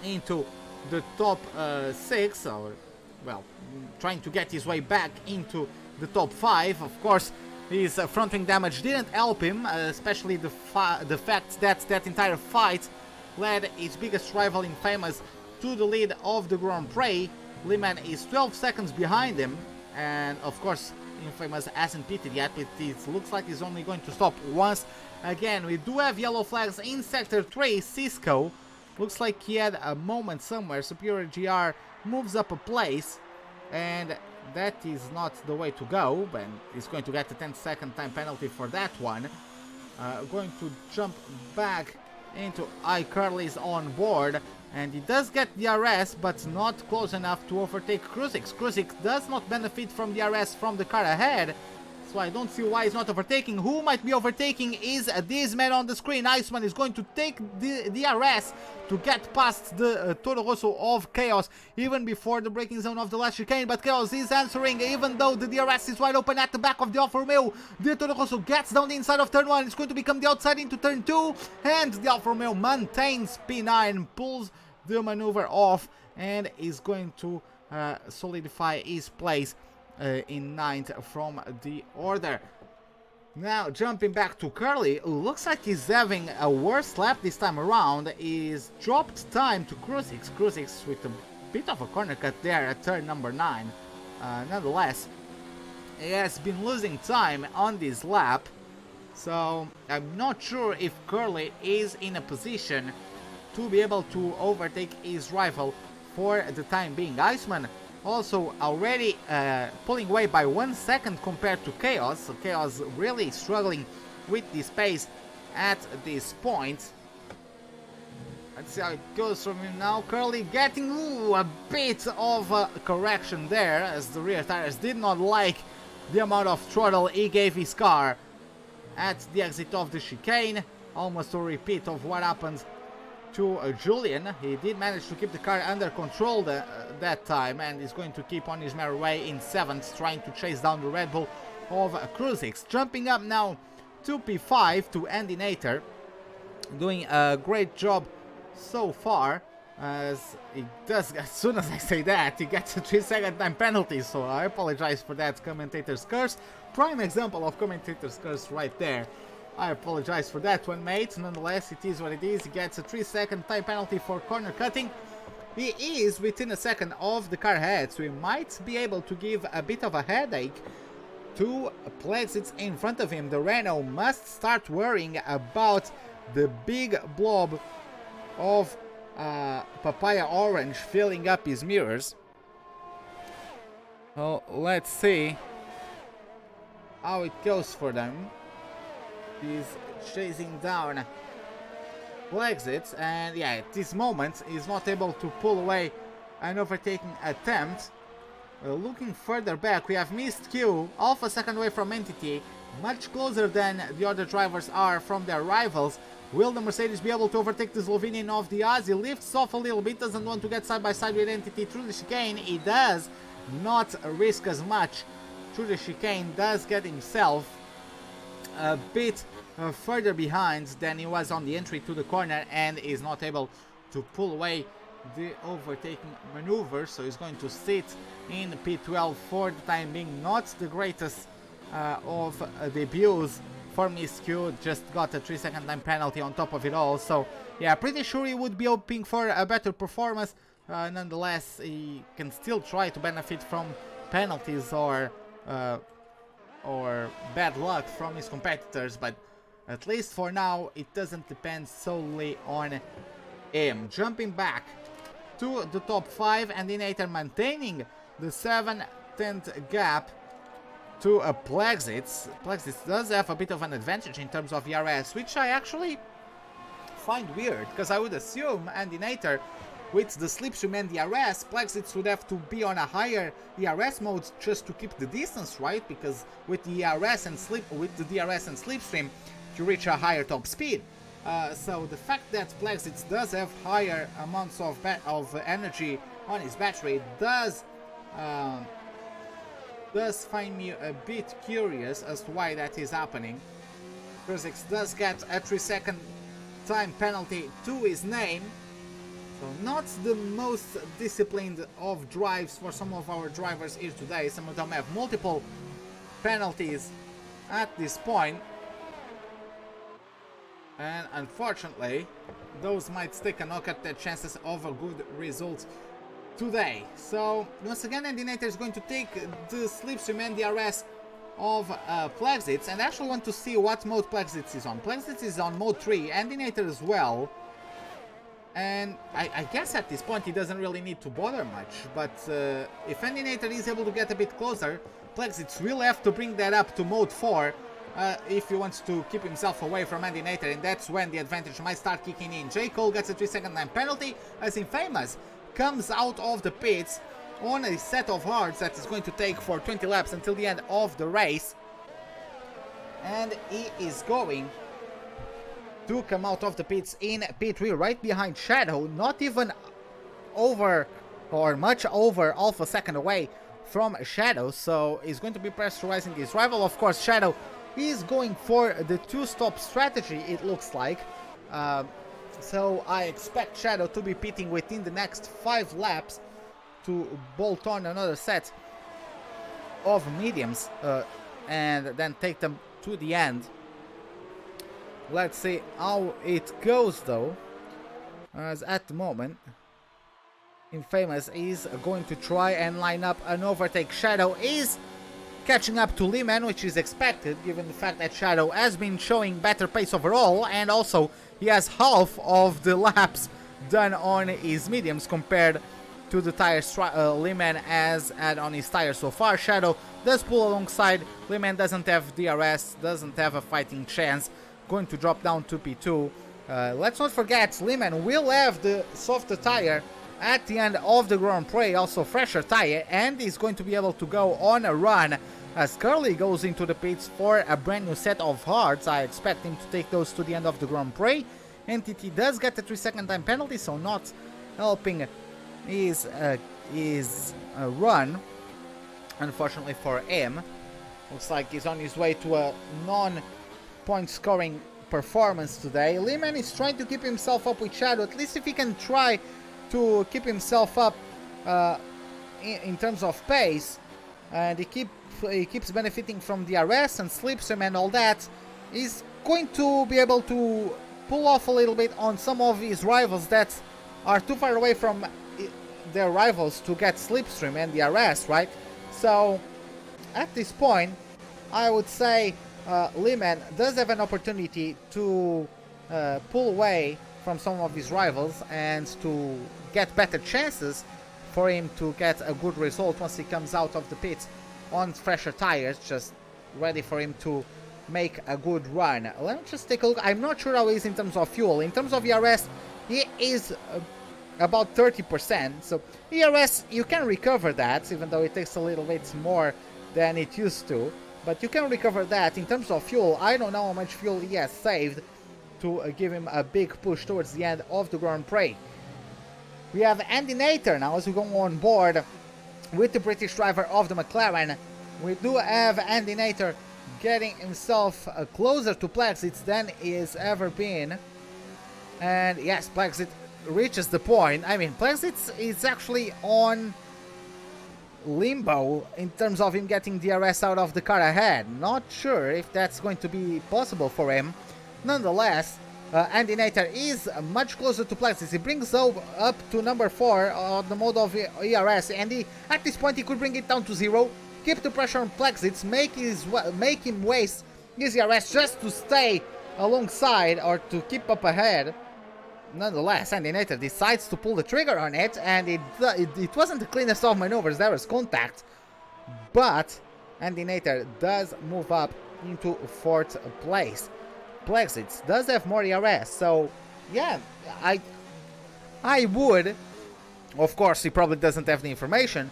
Speaker 1: into the top 6, or well, trying to get his way back into the top 5. Of course, his front wing damage didn't help him, especially the fact that that entire fight led his biggest rival Infamous to the lead of the Grand Prix. Lehman is 12 seconds behind him, and of course Infamous hasn't pitted yet, but it looks like he's only going to stop once again. We do have yellow flags in Sector 3. Cisco looks like he had a moment somewhere. Superior GR moves up a place, and that is not the way to go, and he's going to get a 10-second time penalty for that one. Going to jump back into iCurly's on board, and he does get DRS, but not close enough to overtake Kruzix. Kruzix does not benefit from DRS from the car ahead, so I don't see why he's not overtaking. Who might be overtaking is this man on the screen. Iceman is going to take the DRS to get past the Toro Rosso of Chaos even before the braking zone of the last chicane, but Chaos is answering even though the DRS is wide open at the back of the Alfa Romeo. The Toro Rosso gets down the inside of turn 1. It's going to become the outside into turn 2, and the Alfa Romeo maintains P9, pulls the maneuver off, and is going to solidify his place in 9th from the order. Now jumping back to Curly, looks like he's having a worse lap this time around. Is dropped time to Kruzix. Kruzix with a bit of a corner cut there at turn number 9. Nonetheless, he has been losing time on this lap, so I'm not sure if Curly is in a position to be able to overtake his rival for the time being. Iceman also already pulling away by 1 second compared to Chaos. So Chaos really struggling with this pace at this point. Let's see how it goes from him now. Curly getting a bit of a correction there, as the rear tires did not like the amount of throttle he gave his car at the exit of the chicane. Almost a repeat of what happened to Julian. He did manage to keep the car under control that time, and is going to keep on his merry way in 7th, trying to chase down the Red Bull of Cruisix. Jumping up now to P5 to Andy Nater, doing a great job so far. As it does, as soon as I say that, he gets a 3-second time penalty, so I apologize for that, commentator's curse. Prime example of commentator's curse right there. I apologize for that one, mate. Nonetheless, it is what it is. He gets a 3-second time penalty for corner cutting. He is within a second of the car ahead, so he might be able to give a bit of a headache to Plexits in front of him. The Renault must start worrying about the big blob of papaya orange filling up his mirrors. So let's see how it goes for them. He's chasing down Plexits, and yeah, at this moment he's not able to pull away an overtaking attempt. Looking further back, we have missed Q, half a second away from Entity, much closer than the other drivers are from their rivals. Will the Mercedes be able to overtake the Slovenian of the Aussie? Lifts off a little bit, doesn't want to get side by side with Entity through the chicane. He does not risk as much through the chicane, does get himself a bit further behind than he was on the entry to the corner, and is not able to pull away the overtaking maneuver, so he's going to sit in P12 for the time being. Not the greatest of debuts for Miss Q, just got a 3-second time penalty on top of it all, so yeah, pretty sure he would be hoping for a better performance. Nonetheless, he can still try to benefit from penalties or bad luck from his competitors, but at least for now it doesn't depend solely on him. Jumping back to the top 5, and Nater maintaining the 7-10th gap to Plexits. Plexits does have a bit of an advantage in terms of ERS, which I actually find weird, because I would assume Andy Nater, with the slipstream and the ERS, Plexits would have to be on a higher ERS mode just to keep the distance, right? Because with the DRS and slipstream, you reach a higher top speed. So the fact that Plexits does have higher amounts of energy on his battery does find me a bit curious as to why that is happening. Cruisix does get a 3-second time penalty to his name, so not the most disciplined of drives for some of our drivers here today. Some of them have multiple penalties at this point, and unfortunately those might stick and knock at their chances of a good result today. So once again, Andy Nater is going to take the slipstream and DRS of Plexits, and I actually want to see what mode Plexits is on. Plexits is on mode 3, Andy Nater as well, and I guess at this point he doesn't really need to bother much, but if Andy Nater is able to get a bit closer, Plexits will have to bring that up to mode 4 if he wants to keep himself away from Andy Nater, and that's when the advantage might start kicking in. J. Cole gets a 3-second time penalty as Infamous comes out of the pits on a set of hards that is going to take for 20 laps until the end of the race, and he is going to come out of the pits in P3 right behind Shadow, not even over or much over half a second away from Shadow, so he's going to be pressurizing his rival. Of course, Shadow is going for the 2-stop strategy, it looks like. So I expect Shadow to be pitting within the next 5 laps to bolt on another set of mediums and then take them to the end. Let's see how it goes though, as at the moment Infamous is going to try and line up an overtake. Shadow is catching up to Lehman, which is expected given the fact that Shadow has been showing better pace overall, and also he has half of the laps done on his mediums compared to the tires Lehman has had on his tires so far. Shadow does pull alongside. Lehman doesn't have DRS, doesn't have a fighting chance, going to drop down to P2. Let's not forget, Lehman will have the softer tire at the end of the Grand Prix, also fresher tire, and he's going to be able to go on a run as Curly goes into the pits for a brand new set of hards. I expect him to take those to the end of the Grand Prix. Entity does get a 3-second time penalty, so not helping his run, unfortunately for him. Looks like he's on his way to a non-point scoring performance today. Lehman is trying to keep himself up with Shadow, at least if he can try to keep himself up in terms of pace, and he keeps benefiting from DRS and slipstream and all that. He's going to be able to pull off a little bit on some of his rivals that are too far away from their rivals to get slipstream and DRS, right? So at this point, I would say Lehman does have an opportunity to pull away from some of his rivals and to get better chances for him to get a good result once he comes out of the pits on fresher tires, just ready for him to make a good run. Let me just take a look. I'm not sure how he is in terms of fuel. In terms of ERS, he is about 30%. So ERS, you can recover that, even though it takes a little bit more than it used to. But you can recover that. In terms of fuel, I don't know how much fuel he has saved to give him a big push towards the end of the Grand Prix. We have Andy Nater now as we go on board with the British driver of the McLaren. We do have Andy Nater getting himself closer to Plexit than he has ever been. And yes, Plexit reaches the point. I mean, Plexit is actually on limbo in terms of him getting DRS out of the car ahead. Not sure if that's going to be possible for him. Nonetheless, Andy Nater is much closer to Plexit. He brings up to number 4 on the mode of ERS, and at this point he could bring it down to 0, keep the pressure on Plexit, make him waste his ERS just to stay alongside or to keep up ahead. Nonetheless, Andy Nater decides to pull the trigger on it, and it wasn't the cleanest of maneuvers. There was contact, but Andy Nater does move up into 4th place. Plexit does have more ERS, so yeah, I would, of course he probably doesn't have the information,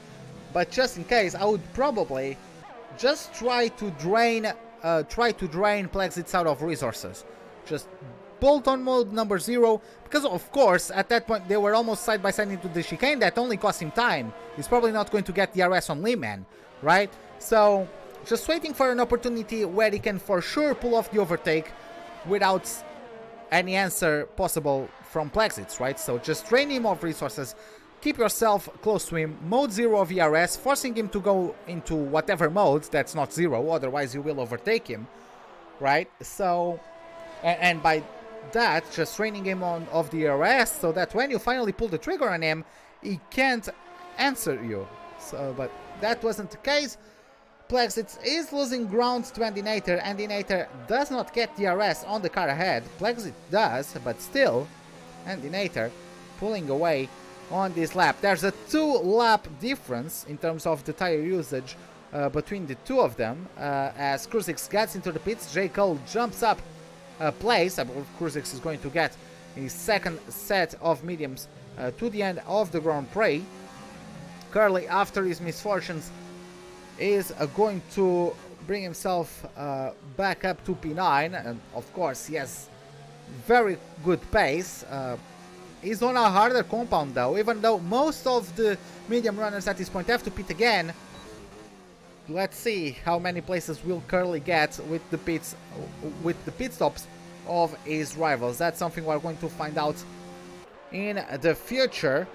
Speaker 1: but just in case, I would probably just try to drain Plexit out of resources. Just bolt on mode number 0, because of course at that point they were almost side by side into the chicane. That only cost him time. He's probably not going to get DRS on Lehman, right? So just waiting for an opportunity where he can for sure pull off the overtake without any answer possible from Plexit, right? So just drain him of resources, keep yourself close to him, mode 0 of ERS, forcing him to go into whatever mode that's not 0, otherwise you will overtake him, right? So, and by that, just training him on of the ERS so that when you finally pull the trigger on him, he can't answer you. So, but that wasn't the case. Plexit is losing ground to Andy Nater. Andy Nater does not get DRS on the car ahead. Plexit does, but still, Andy Nater pulling away on this lap. There's a 2-lap difference in terms of the tire usage between the two of them. As Kruzix gets into the pits, J. Cole jumps up a place. I believe Kruzix is going to get his second set of mediums to the end of the Grand Prix. Curly, after his misfortunes, is going to bring himself back up to P9, and of course he has very good pace. He's on a harder compound though, even though most of the medium runners at this point have to pit again. Let's see how many places will Curly get with the pit stops of his rivals. That's something we're going to find out in the future.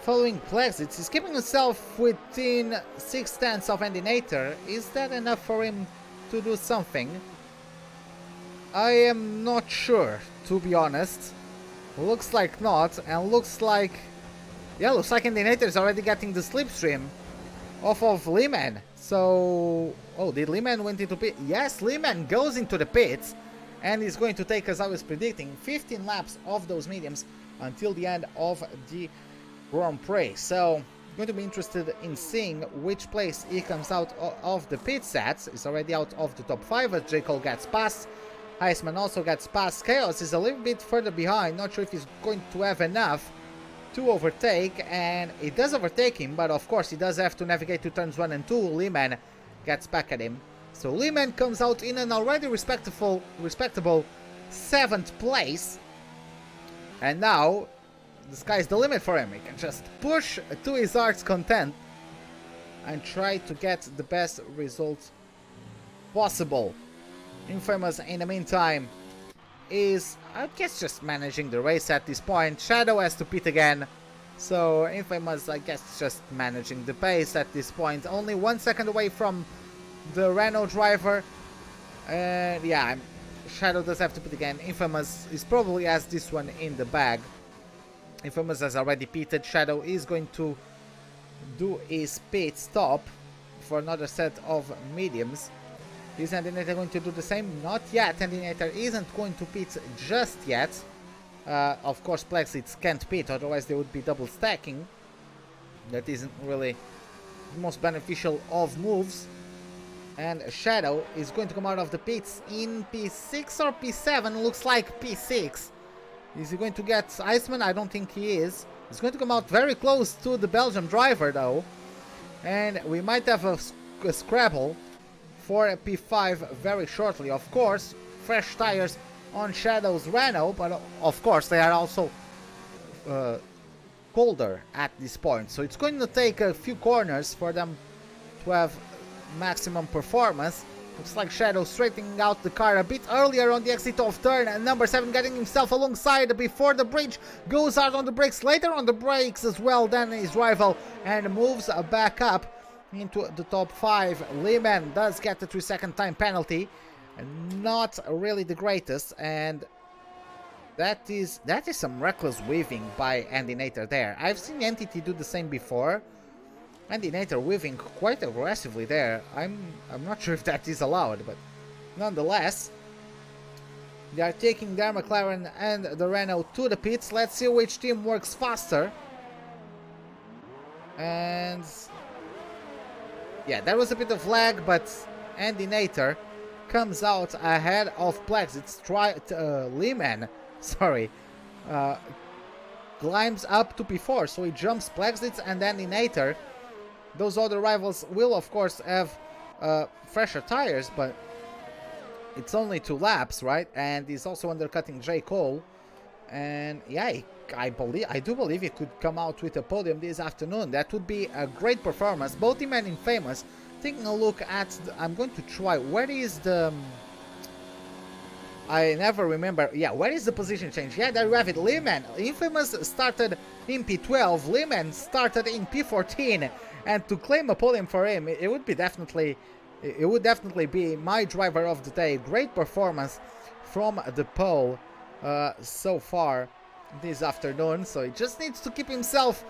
Speaker 1: Following Plexit, he's keeping himself within 6/10 of Andy Nater. Is that enough for him to do something? I am not sure, to be honest. Looks like not, and looks like Andy Nater is already getting the slipstream off of Lehman. So, oh, did Lehman went into pit? Yes, Lehman goes into the pits, and he's going to take, as I was predicting, 15 laps of those mediums until the end of the Grand Prix. So I'm going to be interested in seeing which place he comes out of the pit sets. He's already out of the top 5 as J. Cole gets past. Heisman also gets past. Chaos is a little bit further behind. Not sure if he's going to have enough to overtake, and he does overtake him, but of course he does have to navigate to turns 1 and 2. Lehman gets back at him. So Lehman comes out in an already respectable 7th place, and now the sky's the limit for him. He can just push to his heart's content and try to get the best results possible. Infamous, in the meantime, is, I guess, just managing the race at this point. Shadow has to pit again. So Infamous, I guess, just managing the pace at this point. Only 1 second away from the Renault driver. And yeah, Shadow does have to pit again. Infamous is probably has this one in the bag. Infamous has already pitted. Shadow is going to do his pit stop for another set of mediums. Is Endinator going to do the same? Not yet. Endinator isn't going to pit just yet. Of course, Plexits can't pit, otherwise they would be double stacking. That isn't really the most beneficial of moves. And Shadow is going to come out of the pits in P6 or P7. Looks like P6. Is he going to get Iceman? I don't think he is. He's going to come out very close to the Belgium driver though. And we might have a scrabble for a P5 very shortly. Of course, fresh tires on Shadow's Renault, but of course they are also colder at this point. So it's going to take a few corners for them to have maximum performance. Looks like Shadow straightening out the car a bit earlier on the exit of turn, and number 7 getting himself alongside before the bridge, goes out on the brakes, later on the brakes as well than his rival, and moves back up into the top 5. Lehman does get the 3-second time penalty, not really the greatest, and that is some reckless weaving by Endinator there. I've seen Entity do the same before. Endinator weaving quite aggressively there. I'm not sure if that is allowed, but nonetheless, they are taking their McLaren and the Renault to the pits. Let's see which team works faster. And yeah, there was a bit of lag, but Endinator comes out ahead of Plexits. Lehman, sorry, climbs up to P4, so he jumps Plexits and Endinator. Those other rivals will, of course, have fresher tires, but it's only 2 laps, right? And he's also undercutting J. Cole. And yeah, I do believe he could come out with a podium this afternoon. That would be a great performance. Both him and Infamous. Taking a look at, I'm going to try, where is the, I never remember, yeah, where is the position change? Yeah, there you have it. Lehman, Infamous started in P12, Lehman started in P14, and to claim a podium for him, it would definitely be my driver of the day. Great performance from the pole so far this afternoon, so he just needs to keep himself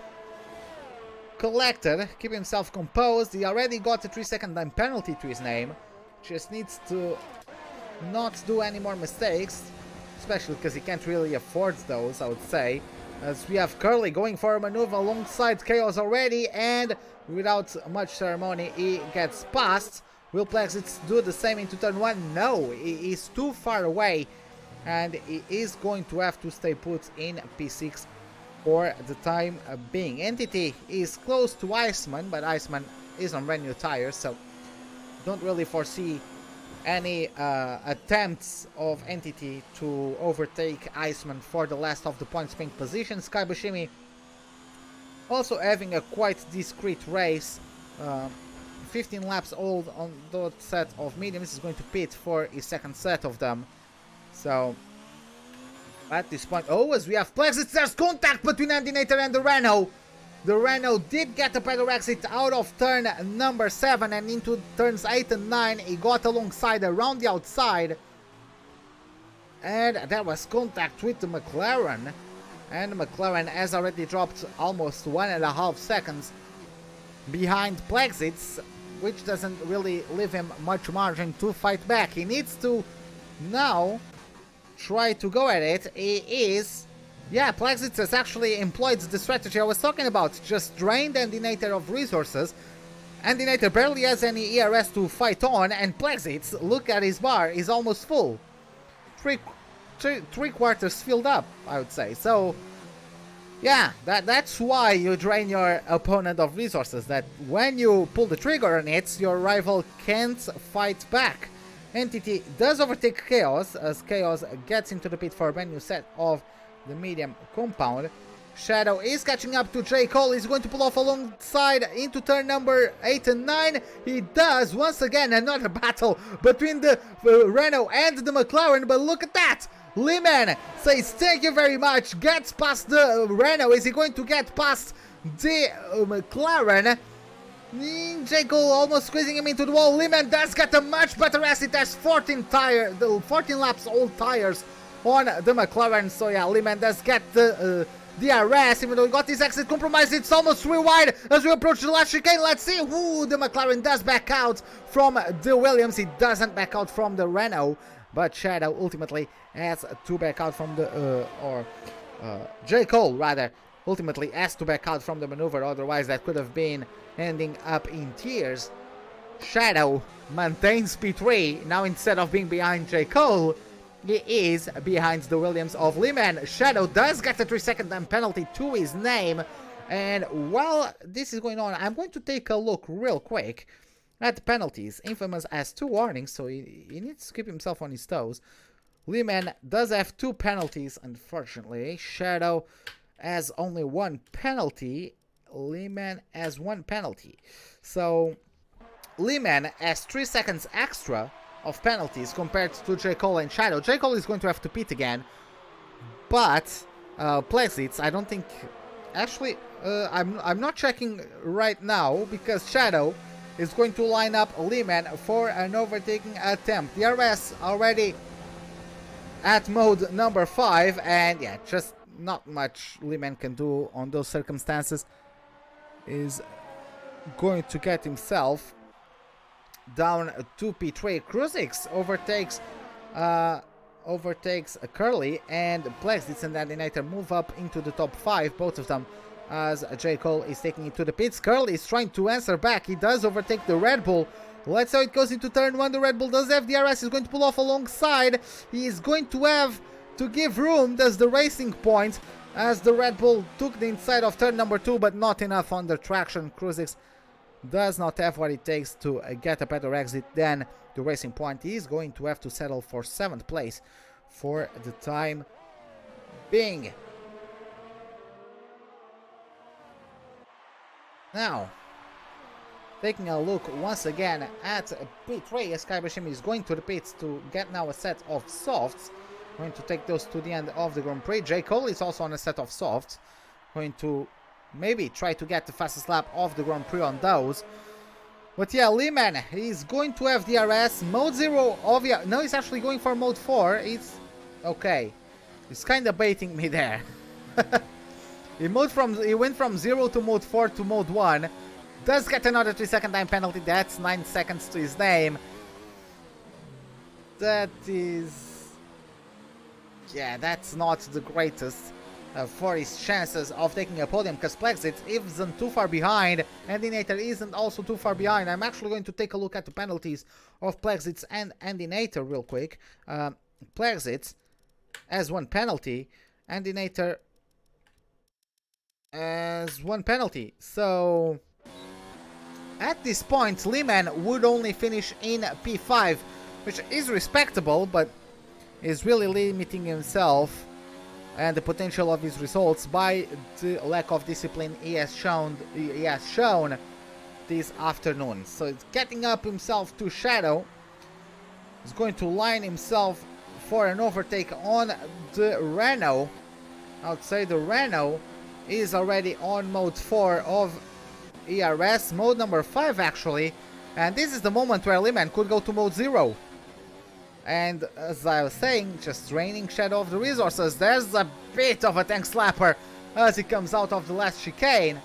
Speaker 1: collected, keep himself composed. He already got a 3-second time penalty to his name, just needs to not do any more mistakes, especially because he can't really afford those, I would say, as we have Curly going for a maneuver alongside Chaos already, and without much ceremony he gets past. Will Plexits do the same into turn 1? No, he is too far away, and he is going to have to stay put in P6 for the time being. Entity is close to Iceman, but Iceman is on brand new tires, so don't really foresee any attempts of Entity to overtake Iceman for the last of the points pink position. Sky Bushimi also having a quite discreet race, 15 laps old on that set of mediums. Is going to pit for his second set of them. So at this point, oh, as we have Plexits, there's contact between Endinator and the Renault. The Renault did get a pedal exit out of turn number 7 and into turns 8 and 9. He got alongside around the outside. And there was contact with the McLaren. And the McLaren has already dropped almost 1.5 seconds behind Plexits, which doesn't really leave him much margin to fight back. He needs to now try to go at it. He is... Yeah, Plexits has actually employed the strategy I was talking about. Just drained Endinator of resources. Endinator barely has any ERS to fight on, and Plexits, look at his bar, is almost full. Three quarters filled up, I would say. So, yeah, that's why you drain your opponent of resources. That when you pull the trigger on it, your rival can't fight back. Entity does overtake Chaos, as Chaos gets into the pit for a brand new set of the medium compound. Shadow is catching up to J. Cole. He's going to pull off alongside into turn number 8 and 9. He does. Once again, another battle between the Renault and the McLaren. But look at that. Lehman says thank you very much. Gets past the Renault. Is he going to get past the McLaren? J. Cole almost squeezing him into the wall. Lehman does get a much better as it has 14 laps old tires on the McLaren. So yeah, Lehman does get the DRS, even though he got his exit compromised. It's almost 3 wide as we approach the last chicane. Let's see who the McLaren does back out from the Williams. He doesn't back out from the Renault, but Shadow ultimately has to back out from the J. Cole rather ultimately has to back out from the maneuver, otherwise that could have been ending up in tears. Shadow maintains P3 now. Instead of being behind J. Cole, he is behind the Williams of Lehman. Shadow does get a 3-second time penalty to his name. And while this is going on, I'm going to take a look real quick at the penalties. Infamous has 2 warnings, so he needs to keep himself on his toes. Lehman does have 2 penalties, unfortunately. Shadow has only 1 penalty. Lehman has 1 penalty. So Lehman has 3 seconds extra of penalties compared to J. Cole and Shadow. J. Cole is going to have to pit again, but Plexits, I don't think. Actually, I'm not checking right now because Shadow is going to line up Lehman for an overtaking attempt. DRS already at mode number 5, and yeah, just not much Lehman can do on those circumstances. Is going to get himself down to P3. Kruzix overtakes Curly, and Plexits and Adinator move up into the top 5, both of them, as J. Cole is taking it to the pits. Curly is trying to answer back. He does overtake the Red Bull. Let's see how it goes into turn 1. The Red Bull does have DRS. He's going to pull off alongside. He is going to have to give room. That's the racing point, as the Red Bull took the inside of turn number 2, but not enough under traction. Kruzix does not have what it takes to get a better exit than the racing point. He is going to have to settle for 7th place for the time being. Now, taking a look once again at P3, as Kaibashimi is going to the pits to get now a set of softs. Going to take those to the end of the Grand Prix. J. Cole is also on a set of softs. Going to maybe try to get the fastest lap of the Grand Prix on those. But yeah, Lehman is going to have DRS. Mode 0 obvious. No, he's actually going for mode 4. It's okay. He's kind of baiting me there. He went from 0 to mode 4 to mode 1. Does get another 3-second time penalty. That's 9 seconds to his name. That is... yeah, that's not the greatest for his chances of taking a podium, because Plexit isn't too far behind and Endinator isn't also too far behind. I'm actually going to take a look at the penalties of Plexit and Endinator real quick. Plexit has 1 penalty, Endinator has 1 penalty. So at this point, Lehman would only finish in P5, which is respectable, but is really limiting himself and the potential of his results by the lack of discipline he has shown this afternoon. So it's getting up himself to Shadow. He's going to line himself for an overtake on the Renault. I would say the Renault is already on mode 4 of ERS, mode number 5 actually, and this is the moment where Lehman could go to mode 0. And as I was saying, just draining Shadow of the resources. There's a bit of a tank slapper as he comes out of the last chicane.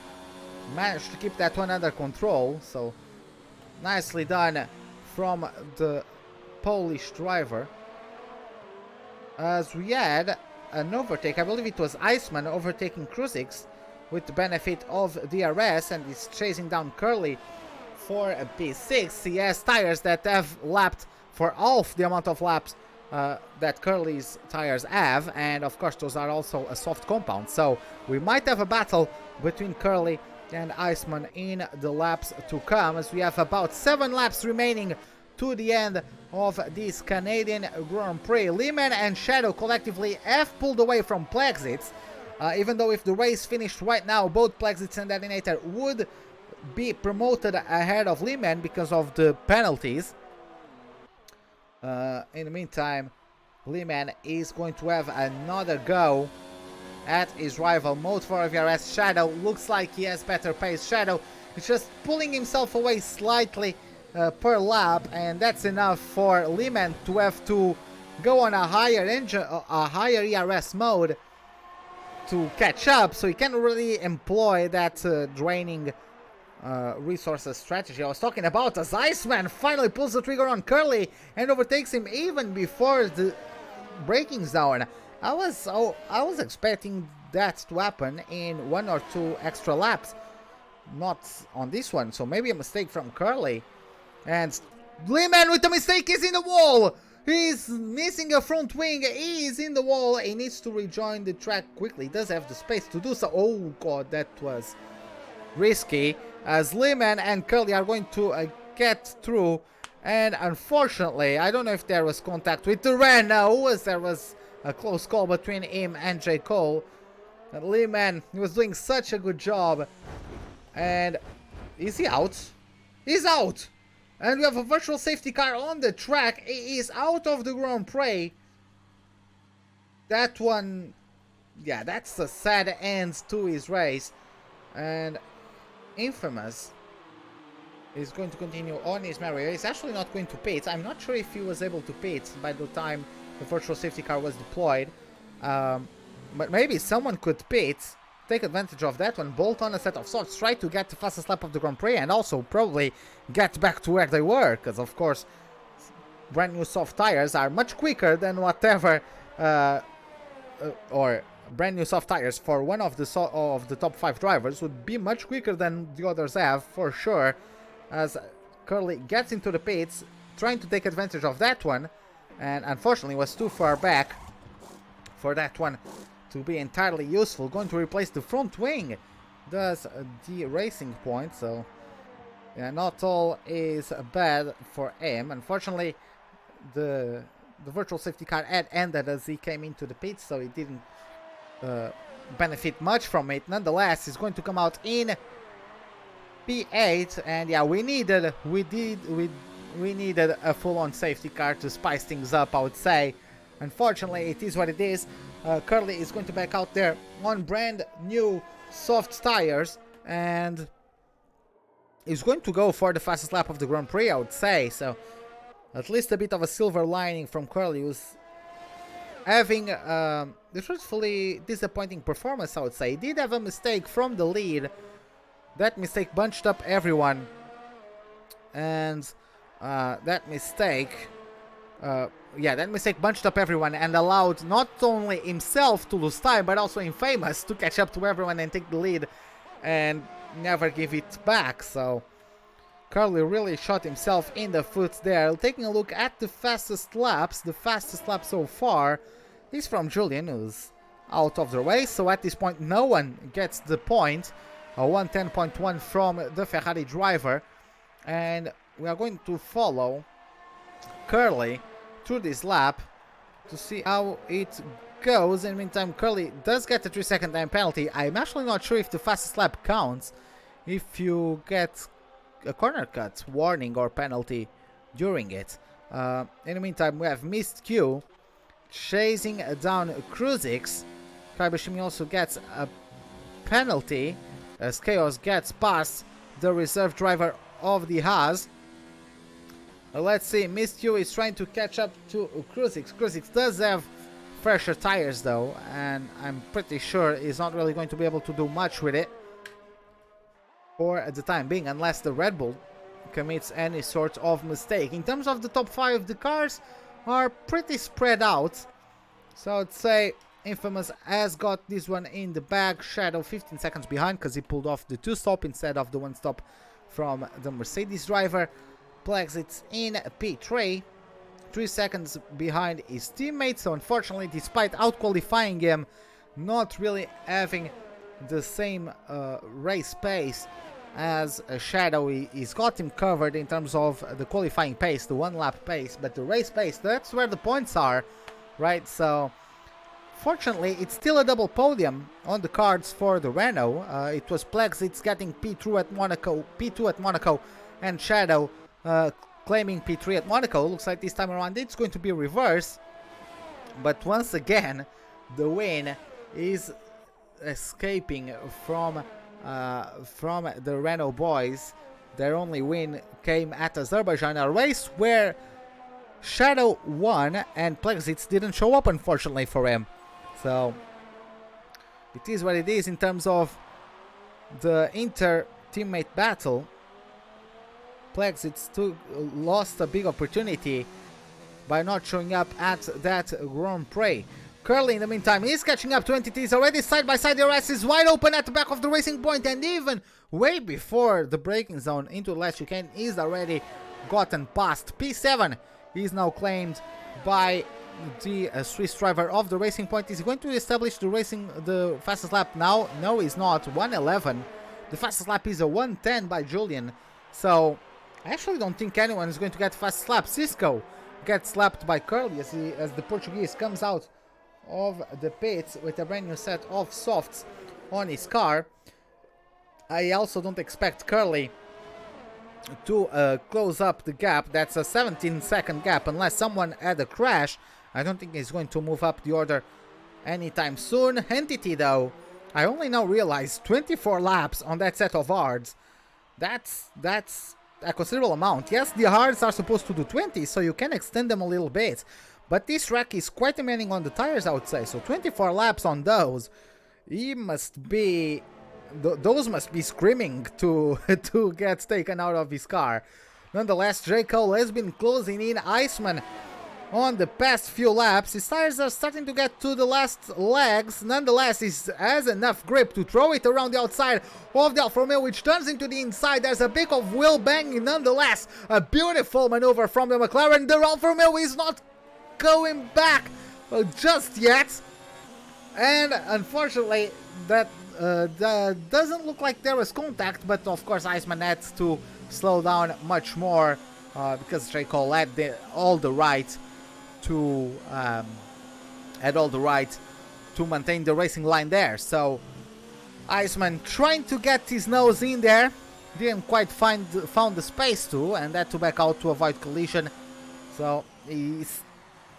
Speaker 1: Managed to keep that one under control, so nicely done from the Polish driver. As we had an overtake, I believe it was Iceman overtaking Kruzix with the benefit of DRS, and he's chasing down Curly for a P6. He has tires that have lapped for half the amount of laps that Curly's tires have, and of course those are also a soft compound, so we might have a battle between Curly and Iceman in the laps to come, as we have about 7 laps remaining to the end of this Canadian Grand Prix. Lehman and Shadow collectively have pulled away from Plexits, Even though if the race finished right now, both Plexits and Detonator would be promoted ahead of Lehman because of the penalties. In the meantime, Lehman is going to have another go at his rival Mode 4 of ERS. Shadow looks like he has better pace. Shadow is just pulling himself away slightly per lap, and that's enough for Lehman to have to go on a higher engine, a higher ERS mode to catch up, so he can't really employ that draining resources strategy I was talking about, as Iceman finally pulls the trigger on Curly and overtakes him even before the braking's down. I was expecting that to happen in 1 or 2 extra laps, not on this one, so maybe a mistake from Curly. And Lehman with a mistake is in the wall! He's missing a front wing, he is in the wall, he needs to rejoin the track quickly, he does have the space to do so. Oh god, that was risky, as Lehman and Curly are going to get through, and unfortunately, I don't know if there was contact with the Gran. No, as there was a close call between him and J. Cole. And Lehman, he was doing such a good job, and is he out? He's out! And we have a virtual safety car on the track. He is out of the Grand Prix. That one, yeah, that's a sad end to his race. And Infamous is going to continue on his merry. He's actually not going to pit. I'm not sure if he was able to pit by the time the virtual safety car was deployed. But maybe someone could pit, take advantage of that one, bolt on a set of softs, try to get the fastest lap of the Grand Prix, and also probably get back to where they were, because of course brand new soft tires are much quicker than whatever or brand new soft tires for one of the top 5 drivers would be much quicker than the others have, for sure, as Curly gets into the pits trying to take advantage of that one, and unfortunately was too far back for that one to be entirely useful. Going to replace the front wing does the racing point, so yeah, not all is bad for him. Unfortunately, the virtual safety car had ended as he came into the pits, so he didn't benefit much from it. Nonetheless, he's going to come out in P8, and yeah, we needed a full-on safety car to spice things up, I would say. Unfortunately, it is what it is. Curly is going to back out there on brand new soft tires, and he's going to go for the fastest lap of the Grand Prix, I would say. So at least a bit of a silver lining from Curly, who's having a truthfully disappointing performance, I would say. He did have a mistake from the lead. That mistake bunched up everyone, and that mistake bunched up everyone and allowed not only himself to lose time, but also Infamous to catch up to everyone and take the lead and never give it back. So Curly really shot himself in the foot there. Taking a look at the fastest laps, the fastest lap so far is from Julian, who's out of the race. So at this point, no one gets the point. A 110.1 from the Ferrari driver, and we are going to follow Curly through this lap to see how it goes. In the meantime, Curly does get a 3-second time penalty. I'm actually not sure if the fastest lap counts if you get a corner cut warning or penalty during it. In the meantime, we have Missed Q chasing down Kruzix. Kaibashimi also gets a penalty as Chaos gets past the reserve driver of the Haas. Let's see, Missed Q is trying to catch up to Kruzix. Kruzix does have fresher tires though, and I'm pretty sure he's not really going to be able to do much with it for the time being, unless the Red Bull commits any sort of mistake. In terms of the top 5, the cars are pretty spread out, so I'd say Infamous has got this one in the bag. Shadow 15 seconds behind because he pulled off the 2-stop instead of the 1-stop from the Mercedes driver. Plexit's in P3, 3 seconds behind his teammate, so unfortunately, despite out-qualifying him, not really having the same race pace as Shadow, he's got him covered in terms of the qualifying pace, the 1-lap pace, but the race pace, that's where the points are, right? So Fortunately, it's still a double podium on the cards for the Renault. It was Plexits getting P2 at Monaco, and Shadow claiming P3 at Monaco. Looks like this time around it's going to be reverse. But once again, the win is escaping from the Renault boys. Their only win came at Azerbaijan, a race where Shadow won and Plexits didn't show up, unfortunately for him. So it is what it is in terms of the inter-teammate battle. Plexits lost a big opportunity by not showing up at that Grand Prix. Curly, in the meantime, is catching up to entities already side by side. The RS is wide open at the back of the racing point, and even way before the braking zone into the last chicane is already gotten past. P7 is now claimed by the Swiss driver of the racing point. Is he going to establish the fastest lap now? No, he's not. 1:11. The fastest lap is a 1:10 by Julian. So I actually don't think anyone is going to get fastest lap. Cisco gets slapped by Curly as the Portuguese comes out of the pits with a brand new set of softs on his car. I also don't expect Curly to close up the gap. That's a 17-second gap unless someone had a crash. I don't think he's going to move up the order anytime soon. Entity though, I only now realize 24 laps on that set of hards. That's a considerable amount. Yes, the hards are supposed to do 20, so you can extend them a little bit. But this track is quite demanding on the tires, I would say. So 24 laps on those. He must be... those must be screaming to get taken out of his car. Nonetheless, J. Cole has been closing in Iceman on the past few laps. His tires are starting to get to the last legs. Nonetheless, he has enough grip to throw it around the outside of the Alfa Romeo, which turns into the inside. There's a bit of wheel banging. Nonetheless, a beautiful maneuver from the McLaren. The Alfa Romeo is not going back just yet. And unfortunately, that doesn't look like there was contact, but of course Iceman had to slow down much more because J. Cole had all the right to maintain the racing line there. So Iceman trying to get his nose in there, didn't quite found the space to, and had to back out to avoid collision. So he's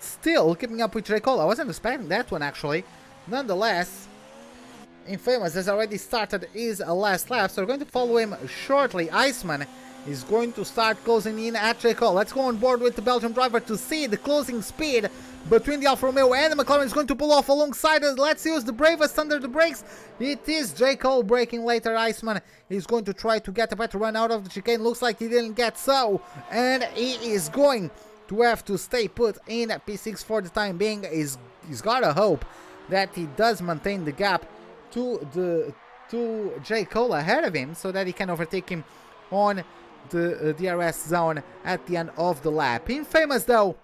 Speaker 1: still keeping up with J. Cole. I wasn't expecting that one actually. Nonetheless, Infamous has already started his last lap, so we're going to follow him shortly. Iceman is going to start closing in at J. Cole. Let's go on board with the Belgian driver to see the closing speed between the Alfa Romeo and the McLaren. Is going to pull off alongside us. Let's use the bravest under the brakes. It is J. Cole braking later. Iceman is going to try to get a better run out of the chicane. Looks like he didn't get so, and he is going to have to stay put in P6 for the time being. He's gotta hope that he does maintain the gap to J. Cole ahead of him, so that he can overtake him on the DRS zone at the end of the lap. Infamous though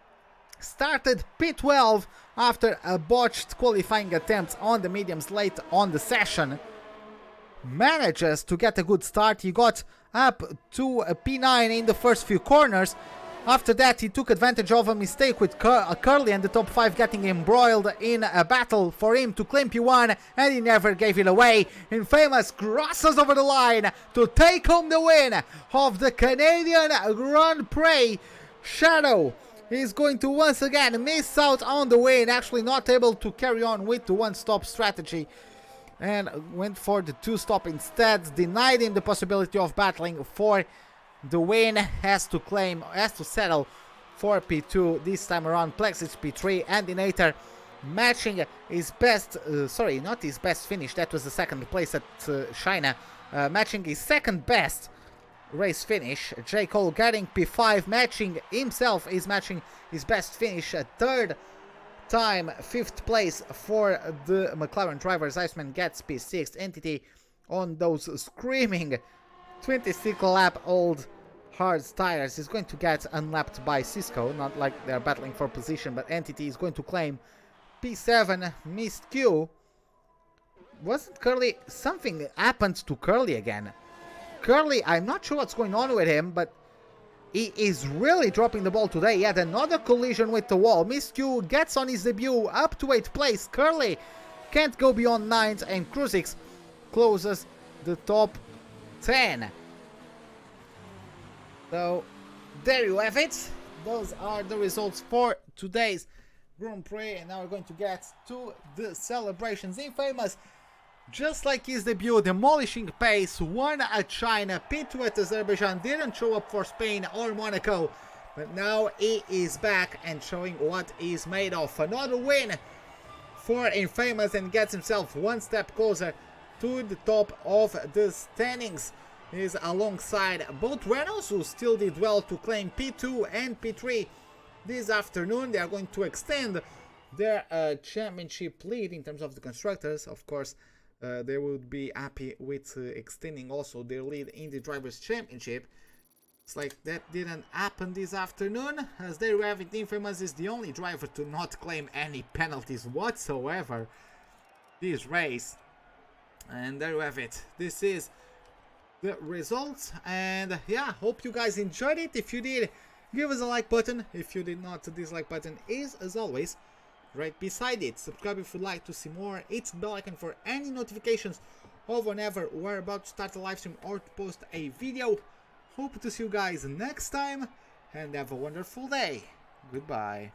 Speaker 1: started P12 after a botched qualifying attempt on the mediums late on the session. Manages to get a good start. He got up to a P9 in the first few corners. After that, he took advantage of a mistake with Curly and the top 5 getting embroiled in a battle for him to claim P1, and he never gave it away. Infamous crosses over the line to take home the win of the Canadian Grand Prix. Shadow is going to once again miss out on the win, actually not able to carry on with the one-stop strategy, and went for the two-stop instead, denied him the possibility of battling for the win. Has to settle for P2 this time around. Plexits P3, and Dinator matching his best, not his best finish, that was the second place at China, matching his second best race finish. J. Cole getting P5, matching his best finish, a third time, 5th place for the McLaren drivers. Iceman gets P6. Entity on those screaming 26 lap old hard tires is going to get unlapped by Cisco. Not like they're battling for position, but Entity is going to claim P7. Missed Q. Wasn't Curly... something happened to Curly again. Curly, I'm not sure what's going on with him, but He is really dropping the ball today. Yet another collision with the wall. Miscue gets on his debut up to 8th place. Curly can't go beyond 9th, and Kruzix closes the top 10. So there you have it. Those are the results for today's Grand Prix, and now we're going to get to the celebrations. Infamous, just like his debut, demolishing pace, won at China, P2 at Azerbaijan, didn't show up for Spain or Monaco, but now he is back and showing what he's made of. Another win for Infamous, and gets himself one step closer to the top of the standings. He's alongside both Renaults, who still did well to claim P2 and P3 this afternoon. They are going to extend their championship lead in terms of the constructors. Of course, they would be happy with extending also their lead in the Drivers' Championship. It's like that didn't happen this afternoon, as there you have it. Infamous is the only driver to not claim any penalties whatsoever this race. And there you have it. This is the results, and yeah, hope you guys enjoyed it. If you did, give us a like button. If you did not, the dislike button is, as always, right beside it. Subscribe if you'd like to see more. Hit the bell icon for any notifications of whenever we're about to start a live stream or to post a video. Hope to see you guys next time, and have a wonderful day. Goodbye.